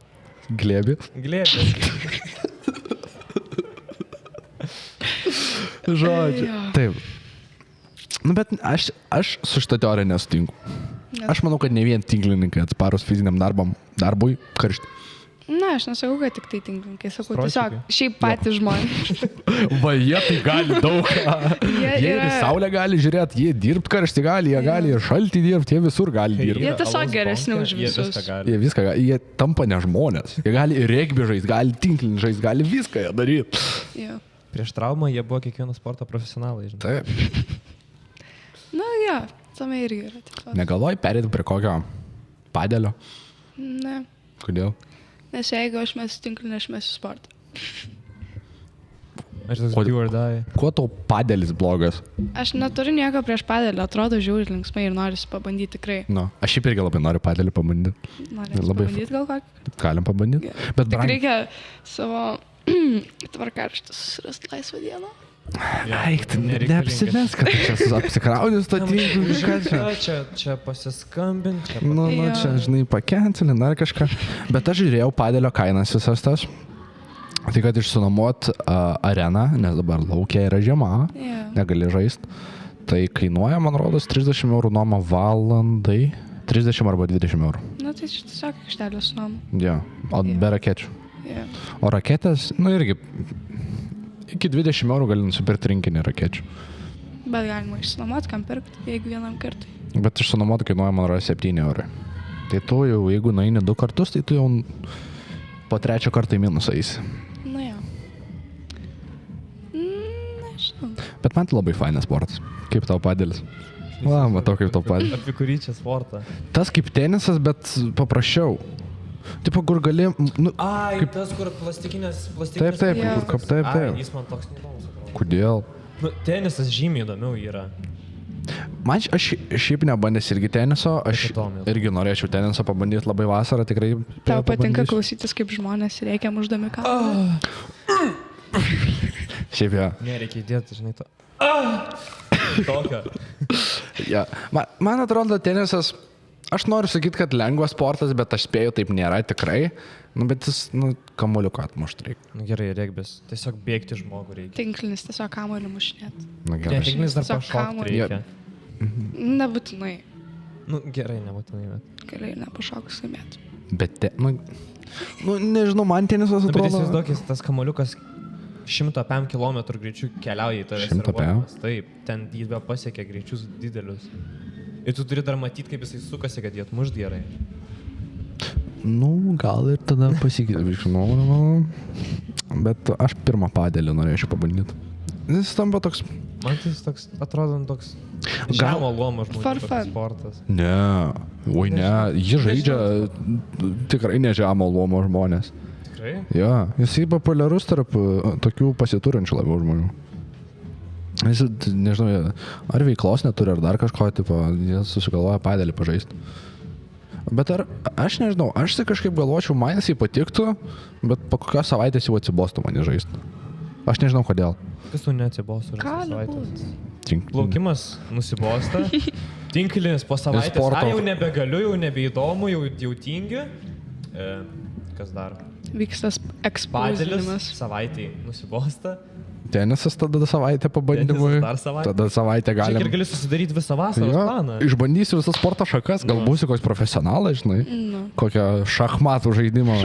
A: Glėbi.
C: Glėbės.
A: Žodžiu.
B: Jo.
A: Taip. Nu, bet aš su šitą teoriją nesutinku. Aš manau, kad ne vien tinklininkai atsparus fiziniam darbui karšti.
B: Na, aš nesakau, kad tik tai tinklininkai, sakau,
C: Strojčikai.
B: tiesiog šiaip patys žmonės.
A: Va, jie tai gali daug.
B: Jie
A: Jie ir į
B: yra-
A: saulę gali žiūrėti, jie dirbt karšti gali, jie gali ir šaltį dirbti, jie visur gali dirbti.
B: Jie tiesiog geresni už visus.
A: Jie viską gali, jie tampa ne žmonės. Jie gali ir regbį žaisti, gali tinklinį žaisti, gali viską jie daryti.
B: Jo.
C: Prieš traumą jie buvo kiekvieno sporto profesionalai, žinai.
A: Taip.
B: Na, jo, tame irgi yra tiesiog.
A: Negalvoji perėti prie kokio padelio?
B: Ne.
A: Kodėl?
B: Nes jeigu aš mesiu tinklinį, aš mesiu sportą.
C: Aš toks
A: O-
C: do or die.
A: Kuo tau padelis blogas?
B: Aš neturiu nieko prieš padelį, atrodo žiauriai linksmai ir noriu pabandyti tikrai.
A: Nu, aš šiaip irgi labai noriu padelį pabandyti.
B: Noriu
A: Labai
B: pabandyti gal kokį.
A: Galim pabandyti. Bet
B: Tik
A: brang...
B: reikia savo tvarkaraštį susirasti laisvą dieną.
A: Eik, neapsimes, kad tu čia apsikrauni statinį.
C: Čia pasiskambinti.
A: Nu,
B: Jo.
A: čia, žinai, pakencelin ar kažką. Bet aš žiūrėjau padelio kainas visas tas. Tai kad išsinuomot areną, nes dabar laukia yra žiema,
B: Jo.
A: negali žaisti. Tai kainuoja, man rodos, 30 eurų nuoma valandai. 30 arba 20 eurų.
B: Na tai čia tiesiog aikštelės nuoma.
A: Jo, o
B: Jo.
A: be rakečių.
B: Jo.
A: O raketės, nu irgi, iki 20 eurų gali nusipirkti rinkinį rakečių.
B: Bet galima išsinuomot, kam pirkti, jeigu vienam kartui.
A: Bet išsinuomot kainuoja, man rodos, 7 eurai. Tai tu jau, jeigu nueini 2 kartus, tai tu jau po 3 kartą į minusą eisi.
B: Na jo. Nežinau.
A: Bet man tai labai fainas sportas. Kaip tau padelis? Va, matau, kaip tau padelis.
C: Apie kurį čia sportą?
A: Tas kaip tenisas, bet paprasčiau. Tipo, kur gali... Nu,
C: Ai,
A: Kaip-
C: tas, kur plastikinės.
A: taip,
B: Jo.
A: kur kap, taip.
C: Ai, jis man toks neįdomus atrodo.
A: Kodėl?
C: Nu, tenisas žymiai įdomiau yra.
A: Man aš šiaip nebandęs irgi teniso, aš
C: įdomu.
A: irgi norėčiau teniso pabandyti labai vasarą, tikrai.
B: Tau patinka
A: pabandysiu.
B: klausytis, kaip žmonės reikia muždami kamerą.
A: Šiaip jo.
C: Nereikia įdėti, žinai, to. Tokio.
A: Ja. Man atrodo, tenisas, aš noriu sakyti, kad lengvas sportas, bet aš spėju, taip nėra tikrai. Nu, bet jis, kamuoliuką atmušti reikia.
C: Nu gerai, regbis. Tiesiog bėgti žmogų reikia.
B: Tinklinis tiesiog kamuolį mušinėt.
A: Na
C: Ne,
A: gerai.
C: tinklinis dar
B: Tiesiog
C: pašokti
B: kamuolį.
C: reikia.
B: Nebūtinai.
C: Nu gerai, nebūtinai, bet.
B: Gali ir nepašokus laimėti.
A: Bet, nežinau, man tenisas
C: Nu, bet
A: atrodo.
C: įsivaizduokit, tas kamuoliukas 100 km greičiu keliauja į tave.
A: 100 pm?
C: Taip, ten jį pasiekia greičius didelius. Ir tu turi dar matyti, kaip jisai sukasi, kad jį atmušt gerai.
A: Nu, gal ir tada pasikeitė, žinau. Bet aš pirmą padėlį norėčiau pabandyti. Jis tampa toks...
C: Man tai jis toks, atrodo, toks
A: Gal-
C: žemo luomo žmonių
B: For
C: toks
B: fun.
C: sportas.
A: Ne, oi ne, jį žaidžia tikrai ne žemo luomo žmonės.
C: Tikrai?
A: Jo, jisai populiarus tarp tokių pasiturinčių labiau žmonių. Jis, nežinau, ar veiklos neturi, ar dar kažko, tipo, jie susigalvoja padėlį pažaisti. Bet ar, aš nežinau, aš tai kažkaip galvočiau, man jisai patiktų, bet po kokios savaitės jau atsibostų mane žaisti. Aš nežinau kodėl.
C: Kas tu neatsibostų?
B: Gali būt.
C: Plaukimas nusibosta, tinklinis po savaitės,
A: sporto-
C: jau nebegaliu, jau nebeįdomu, jau tingi. Kas dar?
B: Vykstas
C: Padėlis
B: ekspozinimas.
C: savaitėj nusibosta.
A: Tenisas tada savaitę pabandymui.
C: Tenisas dar savaitę.
A: Tada savaitę
C: Šiek
A: galim.
C: ir gali susidaryti visą vasaros
A: Jo,
C: planą.
A: išbandysiu visas sporto šakas, gal būsiu koks profesionalas, žinai.
B: Nu.
A: Kokią šachmatų žaidimą.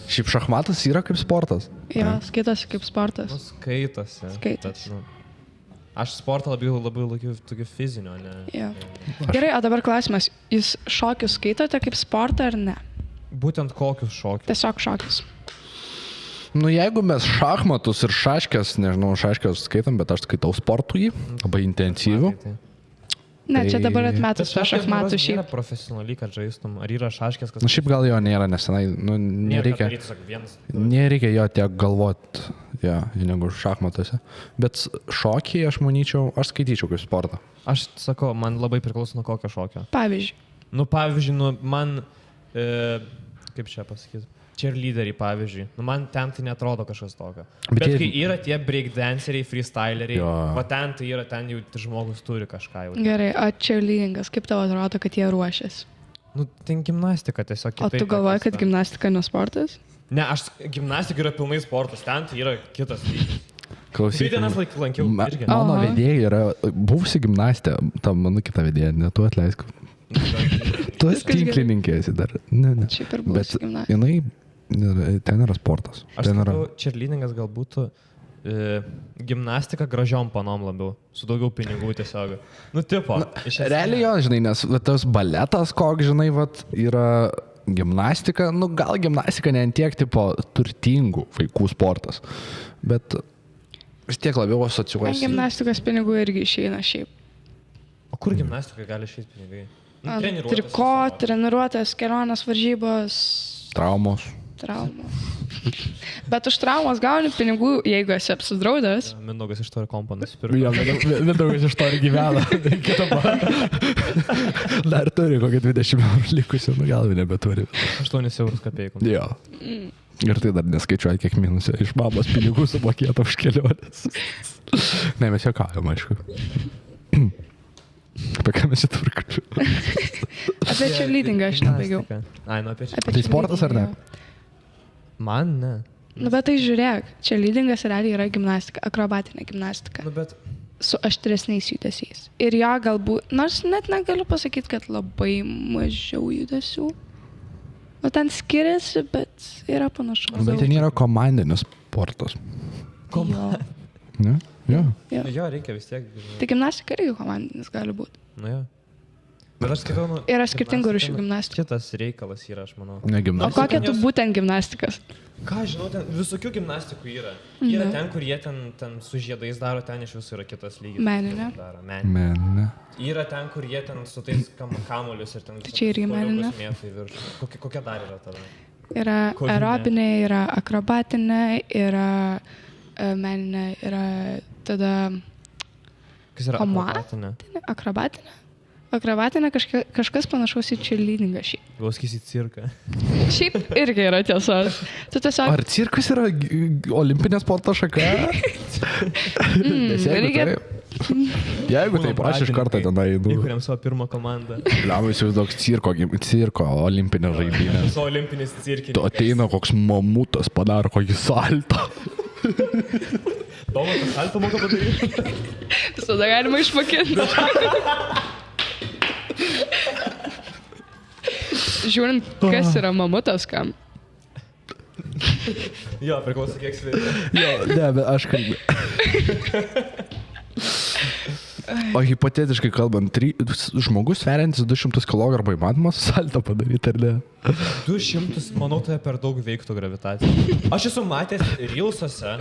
A: Šiaip šachmatas yra kaip sportas.
B: Jo, skaitosi kaip
C: Nu,
B: sportas.
C: skaitosi.
B: Skaitosi.
C: Bet, nu, aš sportą labiau laikiau tokio fizinio, ne?
B: Jo. Gerai, o dabar klausimas. Jūs šokius skaitote kaip sportą ar ne?
C: Būtent kokius šokius.
B: Tiesiog šokius.
A: Nu, jeigu mes šachmatus ir šaškės, nežinau, šaškės skaitom, bet aš skaitau sportui, labai intensyvų.
B: Ne, čia
A: Tai-
B: dabar atmetus tą šachmatų
C: Yra
B: šiaip.
C: profesionaliai, kad žaistum. Ar yra šaškės, kas...
A: Na, šiaip gal jo nėra, nesenai, nu, nereikia. Nereikia jo tiek galvot, ja, negu šachmatuose. Bet šokį, aš manyčiau, aš skaityčiau kaip sportą.
C: Aš sakau, man labai priklauso nuo kokio šokio.
B: Pavyzdžiui.
C: Nu, pavyzdžiui, nu, man, kaip čia pasakyti, cheerleaderiai, pavyzdžiui, nu, man ten tai netrodo kažkas tokio.
A: Bet
C: Bet
A: jie-
C: kai yra tie breakdanceriai, freestyleriai,
A: Jo.
C: va ten tai yra, ten jau žmogus turi kažką jau.
B: Gerai, o cheerleadingas, kaip tau atrodo, kad jie ruošiasi?
C: Nu, ten gimnastika tiesiog.
B: O tu
C: kitaip
B: galvoji, kad
C: vyksta.
B: gimnastika ne sportas?
C: Ne, aš gimnastika yra pilnai sportas, ten tai yra kitas lygis.
A: Klausyk.
C: 2 dienas lankiau irgi.
A: Mano
B: Aha.
A: vedėja yra buvusi gimnastė, tam mano kita vedėja, ne tu atleisk. Tu esi
B: Viskas gerai.
A: tinklininkė esi dar. Ne.
B: Šiaip ir
A: Bet
B: bus gimnastika.
A: jinai, ten yra sportas.
C: Aš
A: Ten yra.
C: sakau, cheerleadingas gal būtų gimnastika gražiom panom labiau, su daugiau pinigų tiesiog. Nu, tipo. iš esmės.
A: Realiai jo, žinai, nes va, tas baletas, koks, žinai, va, yra gimnastika, nu gal gimnastika ne ant tiek tipo turtingų vaikų sportas, bet vis tiek labiau asociuojasi.
B: Gimnastikos pinigų irgi išeina šiaip.
C: O kur gimnastikoje gali išeiti pinigai? Nu, treniruotės
B: Triko,
C: viso.
B: treniruotės, kelionės, varžybos,
A: Traumos.
B: traumos. Bet už traumas gauni pinigų, jeigu esi apsidraudęs.
C: Mindaugas iš to ir kompą nusipirko.
A: Jo, Mindaugas iš to ir gyvena. Dar turi kokią 20 eurų likusių, nu gal jau nebeturi.
C: 8 eurus kapeikom.
A: Jo. Ir tai dar neskaičiuoja, kiek minusė iš mamos pinigų sumokėta už kelionės. Ne, mes juokaujam, aišku. Apie ką mes čia turkačiu?
B: Apie cheerleadingą aš nebaigiau.
C: Ai, nu apie čia.
B: Apie
A: Tai sportas ar ne?
B: cheerleadingą, jo.
C: Man ne.
B: Nu, bet tai žiūrėk, cheerleadingas realiai yra gimnastika, akrobatinė gimnastika.
C: Nu, bet
B: Su aštresniais judesiais. Ir jo galbūt, nors net negaliu pasakyti, kad labai mažiau judesių. O ten skiriasi, bet yra panašu.
A: Bet ten yra komandinis sportas.
B: Jo.
A: Ne? Jo.
B: Jo.
C: jo, reikia vis tiek. žinai.
B: Tai gimnastika irgi komandinis gali būti.
C: Nu, jo. Bet aš skaitau, nu...
B: Yra skirtingų rūšių
C: nu,
B: gimnastika.
C: Kitas reikalas yra, aš manau.
A: Ne
B: O
A: gimnastika.
B: kokia tu būtent gimnastikas?
C: Ką žinau, ten visokių gimnastikų yra. Yra
B: Mhm.
C: ten, kur jie ten su žiedais daro, ten iš viso yra kitas lygis.
B: Meninė.
C: Daro, meninė.
A: Men.
C: Yra ten, kur jie ten su tais kamuolius ir ten...
B: Tai čia irgi meninė.
C: Kokia dar yra tada?
B: Yra
C: Kovinė.
B: aerobinė, yra akrobatinė, yra meninė, yra tada
C: Kas yra
B: Komatinė?
C: akrobatinė?
B: akrobatinė. Akrobatinė kažkas panašaus į cheerleadingą šiaip.
C: Gal skysi cirką.
B: Šiaip irgi yra tiesos. Tu tiesiog...
A: Ar cirkas yra olimpinė sporto šaka? Nes jeigu
B: reikia-
A: taip- Jeigu taip, aš iš karto tenai einu.
C: Įkuriam savo pirmą komandą.
A: Liam įsivaizduok cirko olimpinė žaidynė.
C: Su olimpinis cirkinis.
A: Tu ateina koks mamutas, padaro kokį saltą.
C: Domantas salto moka padaryti.
B: Visada galima išmokinti. Žiūrint, kas yra mamutas kam.
C: Jo, priklauso kiek sveika.
A: Jo, ne, bet aš kalbėjau. O hipotetiškai kalbant, žmogus sveriantis 200 kg įmanomas salto padaryti, ar ne?
C: 200, manau, tai per daug veiktų gravitacija. Aš esu matęs Reelsuose,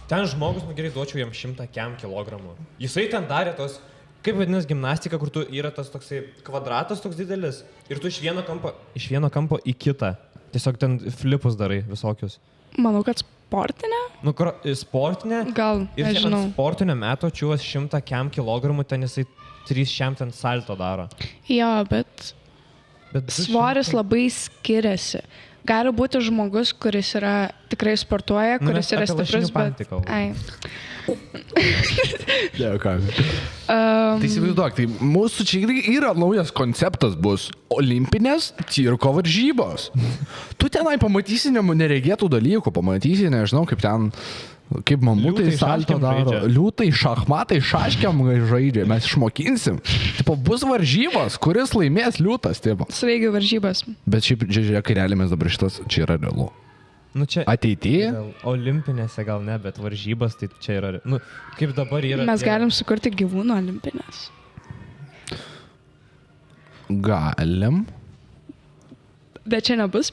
C: ten žmogus, nu gerai, duočiau jam 100 kg. Jisai ten darė tos, kaip vadinasi, gimnastika, kur tu yra tas toksai kvadratas toks didelis ir tu iš vieno kampo į kitą. Tiesiog ten flipus darai visokius.
B: Manau, kad sportinė?
C: Nu, sportinė.
B: Gal,
C: Ir
B: nežinau.
C: ant sportinio meto čiūvas 100 kg, ten jisai 300 ten salto daro.
B: Jo, bet svoris labai skiriasi. Gali būti žmogus, kuris yra tikrai sportuoja, kuris yra stiprus, bet... Ai.
A: Ne, ką. Tai įsivaizduok, tai mūsų čia yra naujas konceptas bus olimpinės cirko varžybos. Tu tenai pamatysi neregėtų dalykų, pamatysi, nežinau, kaip ten, kaip mamutai
C: Liūtai
A: salto
C: šaškėm
A: daro.
C: žaidžia.
A: Liūtai, šachmatai, šaškiam žaidžia, mes išmokinsim. Tipo, bus varžybos, kuris laimės liūtas, tipo.
B: Sveigių varžybas.
A: Bet šiaip, žiūrėk, kai realiai mes dabar šitas, čia yra realu.
C: Nu, čia
A: Ateityje?
C: Olimpinėse gal ne, bet varžybas tai čia yra. Nu, kaip dabar yra.
B: Mes galim sukurti gyvūnų olimpinės.
A: Galim.
B: Bet čia nebus.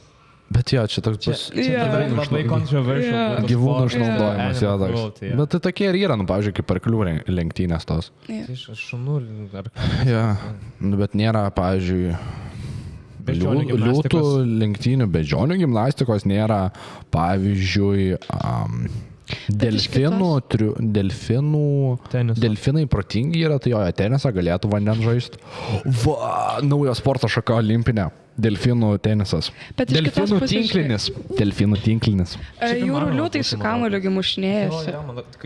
A: Bet jo, čia toks bus.
B: Jo.
C: Labai controversial.
B: Jo.
C: būtų
A: Gyvūnų
C: sportas,
A: išnaudojimas, jo,
C: animal
A: toks.
C: cruelty, jo.
A: Bet tai tokie ir yra, nu, pavyzdžiui, kaip arklių lenktynės tos.
B: Jo.
C: Tai iš šunų ar
A: Ja. Nu, bet nėra, pavyzdžiui,
C: Beždžionių
A: liūtų
C: gimnastikos.
A: lenktynių, beždžionių gimnastikos nėra, pavyzdžiui, delfinų,
C: Teniso.
A: delfinai protingi yra, tai jo, tenisą galėtų vandens žaisti. Va, nauja sporto šaka olimpinė. Delfinų tenisas.
B: Bet iš kitos
A: Delfinų
B: pusės,
A: tinklinis. Delfinų tinklinis.
C: Šiaip
B: Jūrų
C: įmanoma
B: liūtai
C: būtų,
B: su
C: manau.
B: kamuoliu mušinėjasi.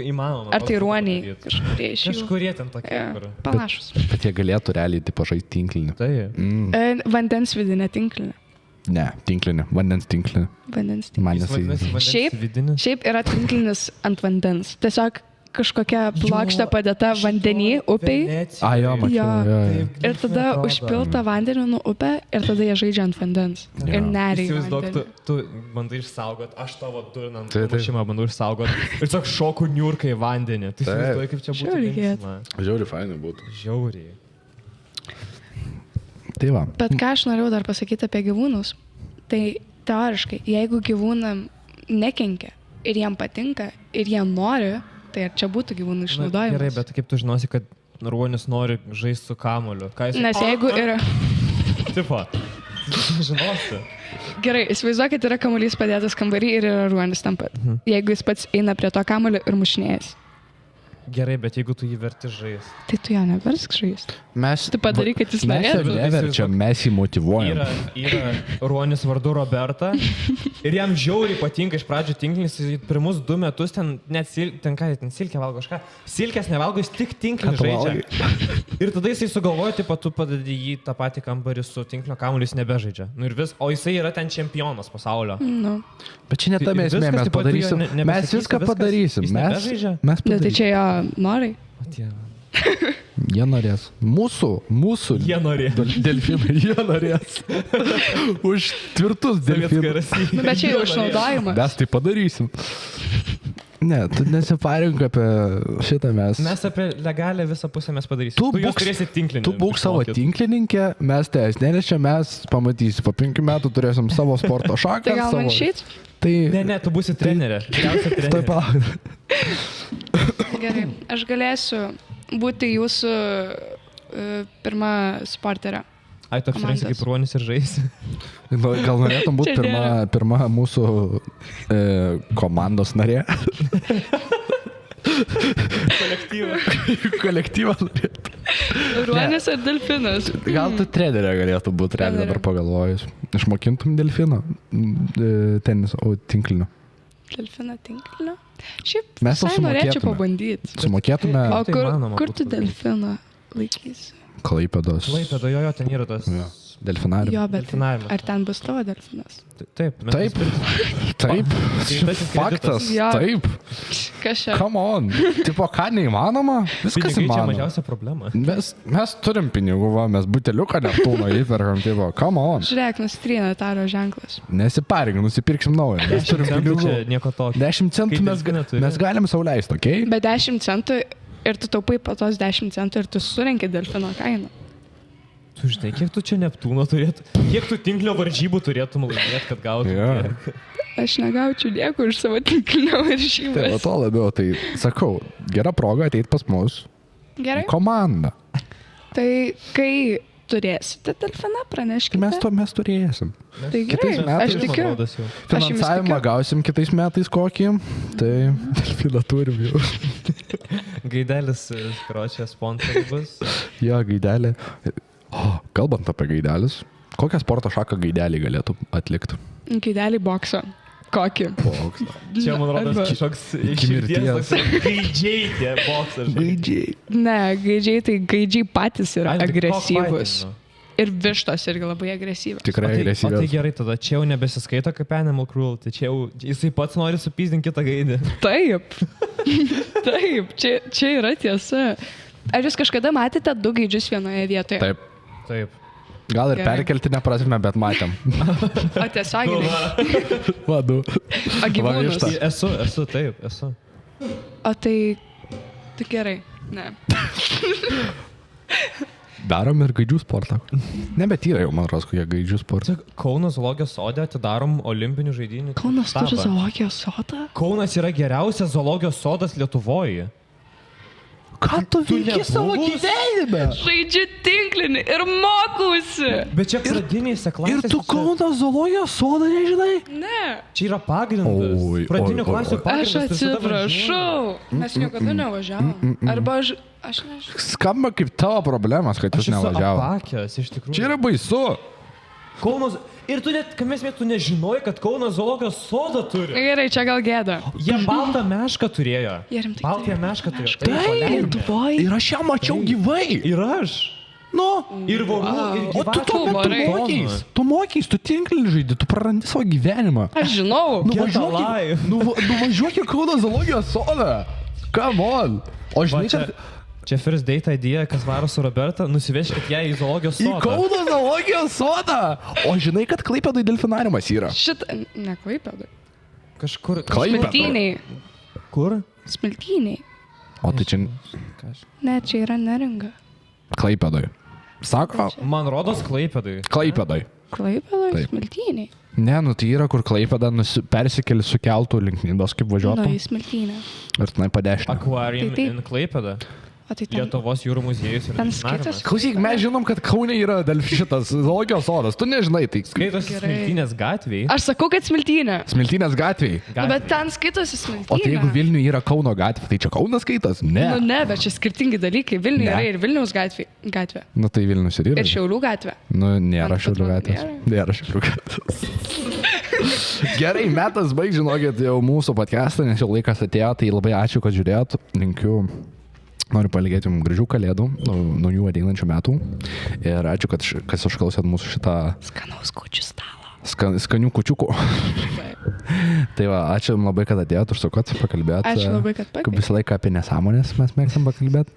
C: Įmanoma.
B: Ar tai ruoniai kažkurie iš jų.
C: Kažkurie ten tokie.
B: Jo,
C: kur-
B: panašus.
A: Bet jie galėtų realiai tipo žaisti tinklinį.
C: Tai.
B: Vandens vidinė tinklinė.
A: Ne, tinklinį. Vandens tinklinį.
B: Vandens tinklinė.
A: Man
C: Jis vadinasi
A: jisai.
C: vandens
B: Šiaip-
C: vidinis.
B: Šiaip yra tinklinis ant vandens. Tiesiog kažkokia plokštė padėta vandenį, upiai.
A: A, jo, mačiau.
B: Jo.
A: Jo.
B: Ir tada užpilta vandenį nuo upę ir tada jie žaidžia ant vandens.
A: Jo.
B: Ir neriai.
C: Įsivaizduok, tu bandai išsaugot, aš tavo durnant
A: Taip, taip.
C: mušimą bandau išsaugot ir tiesiog šoku niurką į vandenį. Tai
A: Taip.
C: įsivaizduoji, kaip čia būtų.
B: Žiauriai
C: linksma.
A: Žiauriai fainai būtų.
C: Žiauriai.
A: Tai va.
B: Bet ką aš norėjau dar pasakyti apie gyvūnus, tai teoriškai, jeigu gyvūnam nekenkia ir jiem patinka ir jie nori, tai ar čia būtų gyvūnų
C: Na,
B: išnaudojimas?
C: gerai, bet kaip tu žinosi, kad ruonis nori žaisti su kamoliu? Ką jis...
B: Nes jeigu yra...
C: Tipo, žinosi.
B: Gerai, įsivaizduokit, yra kamuolys padėtas kambarį ir yra ruonis tam pat. Jeigu jis pats eina prie to kamuolio ir mušinėjasi,
C: Gerai, bet jeigu tu jį verti žaisti.
B: tai tu ją neversk žaisti.
A: Mes...
B: Tu padaryk, kad jis
A: Mes jo
B: norėtų.
A: neverčiam, mes jį motyvuojam.
C: Yra ruonis vardu Roberta ir jam žiauriai patinka iš pradžių tinklinis, jis pirmus 2 metus ten net ten silkę valgo kažką. Silkės nevalgo, jis tik tinklinį
A: Ką tu
C: žaidžia. Ir tada jisai sugalvoja, taip pat tu padedi jį tą patį kambarį su tinklinio kamuoliu, jis nebežaidžia. Nu ir vis, o jisai yra ten čempionas pasaulio.
B: Nu.
A: Bet čia ne
C: Tai
A: tame esmė,
C: viskas,
A: mes
C: tipo, tu jo
A: padarysim.
C: nebesakysi,
A: Mes viską
C: viskas,
A: padarysim.
C: jis
A: Mes
C: nebežaidžia?
B: Bet tai
A: padarysim.
B: čia jo norai.
C: O Dieve.
A: Jie norės. Mūsų.
C: Jie norės.
A: Delfinai, jie norės. Už tvirtus delfinus.
B: Nu, bet čia jau išnaudojimas.
A: Mes tai padarysim. Ne, tu nesiparink apie šitą mes.
C: Mes apie legalią visą pusę mes padarysim.
A: Tu
C: jūs
A: būk-
C: turėsi tinklinį.
A: Tu būk savo tinklininkę, mes teisnelėčia, mes pamatysim. Po 5 metų turėsim savo sporto šaką.
B: Tai gal man
A: savo-
B: šit?
A: Tai...
C: Ne, tu būsi trenerė. Geriausia
A: Tai
C: trenerė.
A: palauk.
B: Gerai, aš galėsiu būti jūsų pirma sporterė.
C: Ai, tu apsirensi
B: Komandos.
C: kaip ruonis ir žaisi.
A: Nu, gal norėtum būti
B: Čia
A: pirma mūsų komandos narė? Kolektyvą norėtum.
B: Ruonis ar delfinas?
A: Gal tu trenerė galėtų būti, realiai dabar pagalvojus. Išmokintum delfino tenisą, o tinklinio.
B: Delfiną tinklinio? Šiaip
A: Mes tau
B: visai norėčiau
A: sumokėtume.
B: pabandyti.
A: Sumokėtume
B: O
C: tai įmanoma
B: kur tu
C: būtų.
B: delfiną laikysi?
A: Klaipėdos
C: Klaipėdo, jo, ten yra tas.
A: Jo. delfinarium.
B: Jo, bet
C: Delfinavimas.
B: ar ten bus tavo delfinas?
C: Taip.
A: Taip, taip,
C: Skaitysis
A: faktas,
B: Jo.
A: taip.
B: Kas čia?
A: Come on. Tipo, ką neįmanoma? Viskas
C: Pinigai čia
A: įmanoma.
C: mažiausia problema.
A: Mes turim pinigų, va, mes buteliuką Neptūno įperkam, tipo, come on.
B: Žiūrėk, nusitrynė taro ženklas.
A: Nesipareigink, nusipirksim naują. Mes turim
C: Centų čia
A: pinigų.
C: nieko tokio.
A: 10 centų
C: Kai
A: mes,
C: delfiną turi.
A: mes galim sau leisti, okei? Okay?
B: Bet 10 centų ir tu taupai po tos 10 centų ir tu surenki delfino kainą.
C: Tu žinai, kiek tu čia Neptūno turėtų, kiek tu tinklio varžybų turėtum laimėti, kad gautum.
A: Jo.
C: tiek?
B: Aš negaučiau nieko už savo tinklinio
A: Tai va
B: varžybas.
A: to labiau, tai sakau, gera proga ateiti pas mus.
B: Gerai.
A: Komanda.
B: Tai kai turėsite delfiną, praneškite.
A: Mes turėsim.
B: Tai
A: kitais
B: gerai,
A: metais,
B: aš
C: man
B: tikiu.
C: rodos jau.
B: Aš jums
A: Finansavimą
B: tikiu.
A: gausim kitais metais kokį. Tai delfiną turim jau.
C: Gaidelis, karočią, sponsoras bus.
A: Jo, gaidelė. O, kalbant apie gaidelius, kokią sporto šaką gaidelį galėtų atlikti?
B: Gaidelį bokso. Kokį?
A: Boksą.
C: Čia, man rodos,
B: Arba-
C: kažkoks
A: Iki mirties.
C: gaidžiai tie boksas.
A: Gaidžiai.
B: Ne, gaidžiai patys yra
C: Ai, tai
B: agresyvus.
C: cockfighting,
B: Ir vištos irgi labai agresyvios.
A: Tikrai
C: O tai
A: agresyvios.
C: gerai, tada čia jau nebesiskaito kaip Animal Cruelty, čia jau jisai pats nori supyzdinti kitą gaidį.
B: Taip. Taip, čia yra tiesa. Ar jūs kažkada matėte du gaidžius vienoje vietoje?
A: Taip.
C: Taip.
A: Gal ir
B: Gerai.
A: perkeltinę prasme, bet matėm.
B: O tiesioginiai.
A: Vadu.
B: O gyvūnus.
A: višta.
C: Esu, taip, esu.
B: O tai gerai. Ne.
A: Darom ir gaidžių sportą. Ne, bet yra jau, man rodos, kokie gaidžių sportai.
C: Kauno zoologijos sode atidarom olimpinių žaidynių.
B: Kaunas turi
C: štabą.
B: zoologijos sodą?
C: Kaunas yra geriausias zoologijos sodas Lietuvoje.
A: Ką tu
C: veiki
A: veiki savo
C: nebuvus?
A: gyvenime?
B: Žaidžiu tinklinį ir mokausi.
C: Bet čia pradinėse
A: Ir
C: klasėse.
A: tu Kauno zoologijos sodą nežinai?
B: Ne.
C: Čia yra pagrindas.
A: Oi,
C: Pradinių
A: oi, oi,
C: klasių
A: oi.
C: pagrindas.
B: Aš
C: tu visada važiuoji.
B: atsiprašau. Mes niekada nevažiavom. Arba aš nežinau.
A: Skamba kaip tavo problemas, kad
C: Aš
A: jūs
C: esu
A: nevažiavote.
C: apakęs, iš tikrųjų.
A: Čia yra baisu.
C: Kaunas. Ir tu net, kam esmė, tu nežinojai, kad Kauno zoologijos sodą turi.
B: Gerai, čia gal gėda.
C: Jie baltą mešką turėjo.
B: Jie rimtai
C: Baltąją
B: turėjo
C: mešką turėjo.
B: Taip,
C: paleido.
B: Lietuvoje.
A: Ir aš ją mačiau gyvai.
C: Ir aš.
A: Nu.
C: Ir vorų, ir
A: O tu tuo metu
B: varai.
A: mokys. Tu mokys, tu tinklinį žaidži, tu prarandi savo gyvenimą.
B: Aš žinau.
C: alive.
A: Nuvažiuok į Kauno zoologijos sodą. Come on. O
C: Va,
A: žinai,
C: čia,
A: kad
C: čia first date idėja, kas varo su Roberta, nusiveškit ją į zoologijos
A: į
C: sodą.
A: Kauno zoologijos sodą. O žinai, kad Klaipėdoj delfinariumas yra.
B: Šitą, ne Klaipėdai.
C: Kažkur.
A: Klaipėdoj.
B: Smiltyniai.
C: Kur?
B: Smiltyniai.
A: O tai čia
B: Ne, čia yra neringa.
A: Klaipėdoj. Sako,
C: Man rodos Klaipėdai.
A: Klaipėdoj.
B: Klaipėdai,
A: Taip.
B: smiltyniai.
A: Ne, nu tai yra, kur Klaipėda persikeli su keltu link Nidos, kaip
B: Nu,
A: važiuotum.
B: į smiltynę.
A: Ir tenai padešinę.
C: Aquarium
B: Tai taip.
C: in Klaipėda.
B: O tai ten.
C: Lietuvos jūrų muziejus ir
B: Ten
C: delfinariumas.
B: skaitos-
A: Klausyk, mes žinom, kad Kaune yra šitas zoologijos sodas. Tu nežinai, tai
C: Skaitosi
B: Gerai.
C: Smiltynės gatvėje.
B: Aš sakau, kad smiltynė.
A: Smiltynės gatvėje.
B: Nu, bet ten skaitosi smiltynė.
A: O tai jeigu Vilniuje yra Kauno gatvė, tai čia Kaunas skaitas? Ne.
B: Nu ne, bet čia skirtingi dalykai. Vilniuje
A: Ne.
B: yra ir Vilniaus gatvė.
A: Nu tai Vilnius ir yra.
B: Ir Šiaulių gatvė.
A: Nu, nėra
B: Man
A: Šiaulių
B: atrodo,
A: gatvės. Nėra Šiaulių gatvės. Gerai, metas baig, žinokit, jau mūsų podcastą, nes jau laikas atėjo, tai labai ačiū, kad žiūrėjot. Linkiu, noriu palinkėti jums gražių kalėdų, naujų ateinančių metų. Ir ačiū, kad kas išklausėt mūsų šitą
B: Skanaus kučių stalo.
A: skanių kučiukų. Tai va, ačiū jums labai, kad atėjot, užsukot, pakalbėt.
B: Ačiū labai, kad
A: Kaip
B: pakvietėt.
A: visą laiką apie nesąmonės mes mėgstam pakalbėti.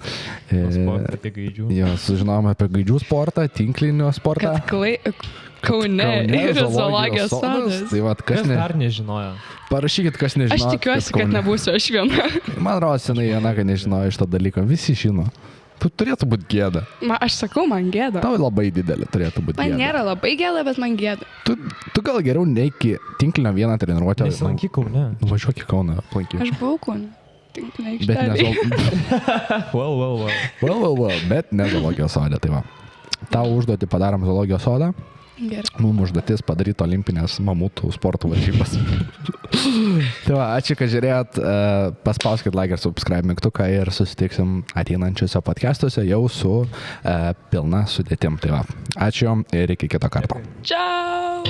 C: Apie gaidžių.
A: Jo, sužinojom apie gaidžių sportą, tinklinio sportą.
B: Kad Kaune yra zoologijos sodas.
A: Tai va, kas
C: Kas
A: ne...
C: dar nežinojo?
A: Parašykit, kas nežino.
B: Aš tikiuosi, kad nebūsiu aš viena.
A: Man rodos, senai viena, kad nežinojo šito dalyko. Visi žino. Tu turėtų būti gėda.
B: Aš sakau, man gėda.
A: Tau labai didelė turėtų būti
B: Man
A: gėda.
B: nėra labai gėda, bet man gėda.
A: Tu gal geriau neik į tinklinio vieną treniruotę.
C: Nesilankyk Kaune.
A: Nuvažiuok į Kauną, aplankyk.
B: Aš buvau Kaune. Tinklinė
A: Bet ne,
B: aikštelė.
C: Well.
A: bet ne zoologijos sode, tai va. Tau užduoti padarom zoologijos sodą.
B: Gerai.
A: Mums užduotis padaryti olimpinės mamutų sporto varžybas. Tai va, ačiū, kad žiūrėjot. Paspauskit like ir subscribe mygtuką ir susitiksim ateinančiuose podcastuose jau su pilna sudėtim. Tai va, ačiū ir iki kito karto.
B: Ciao.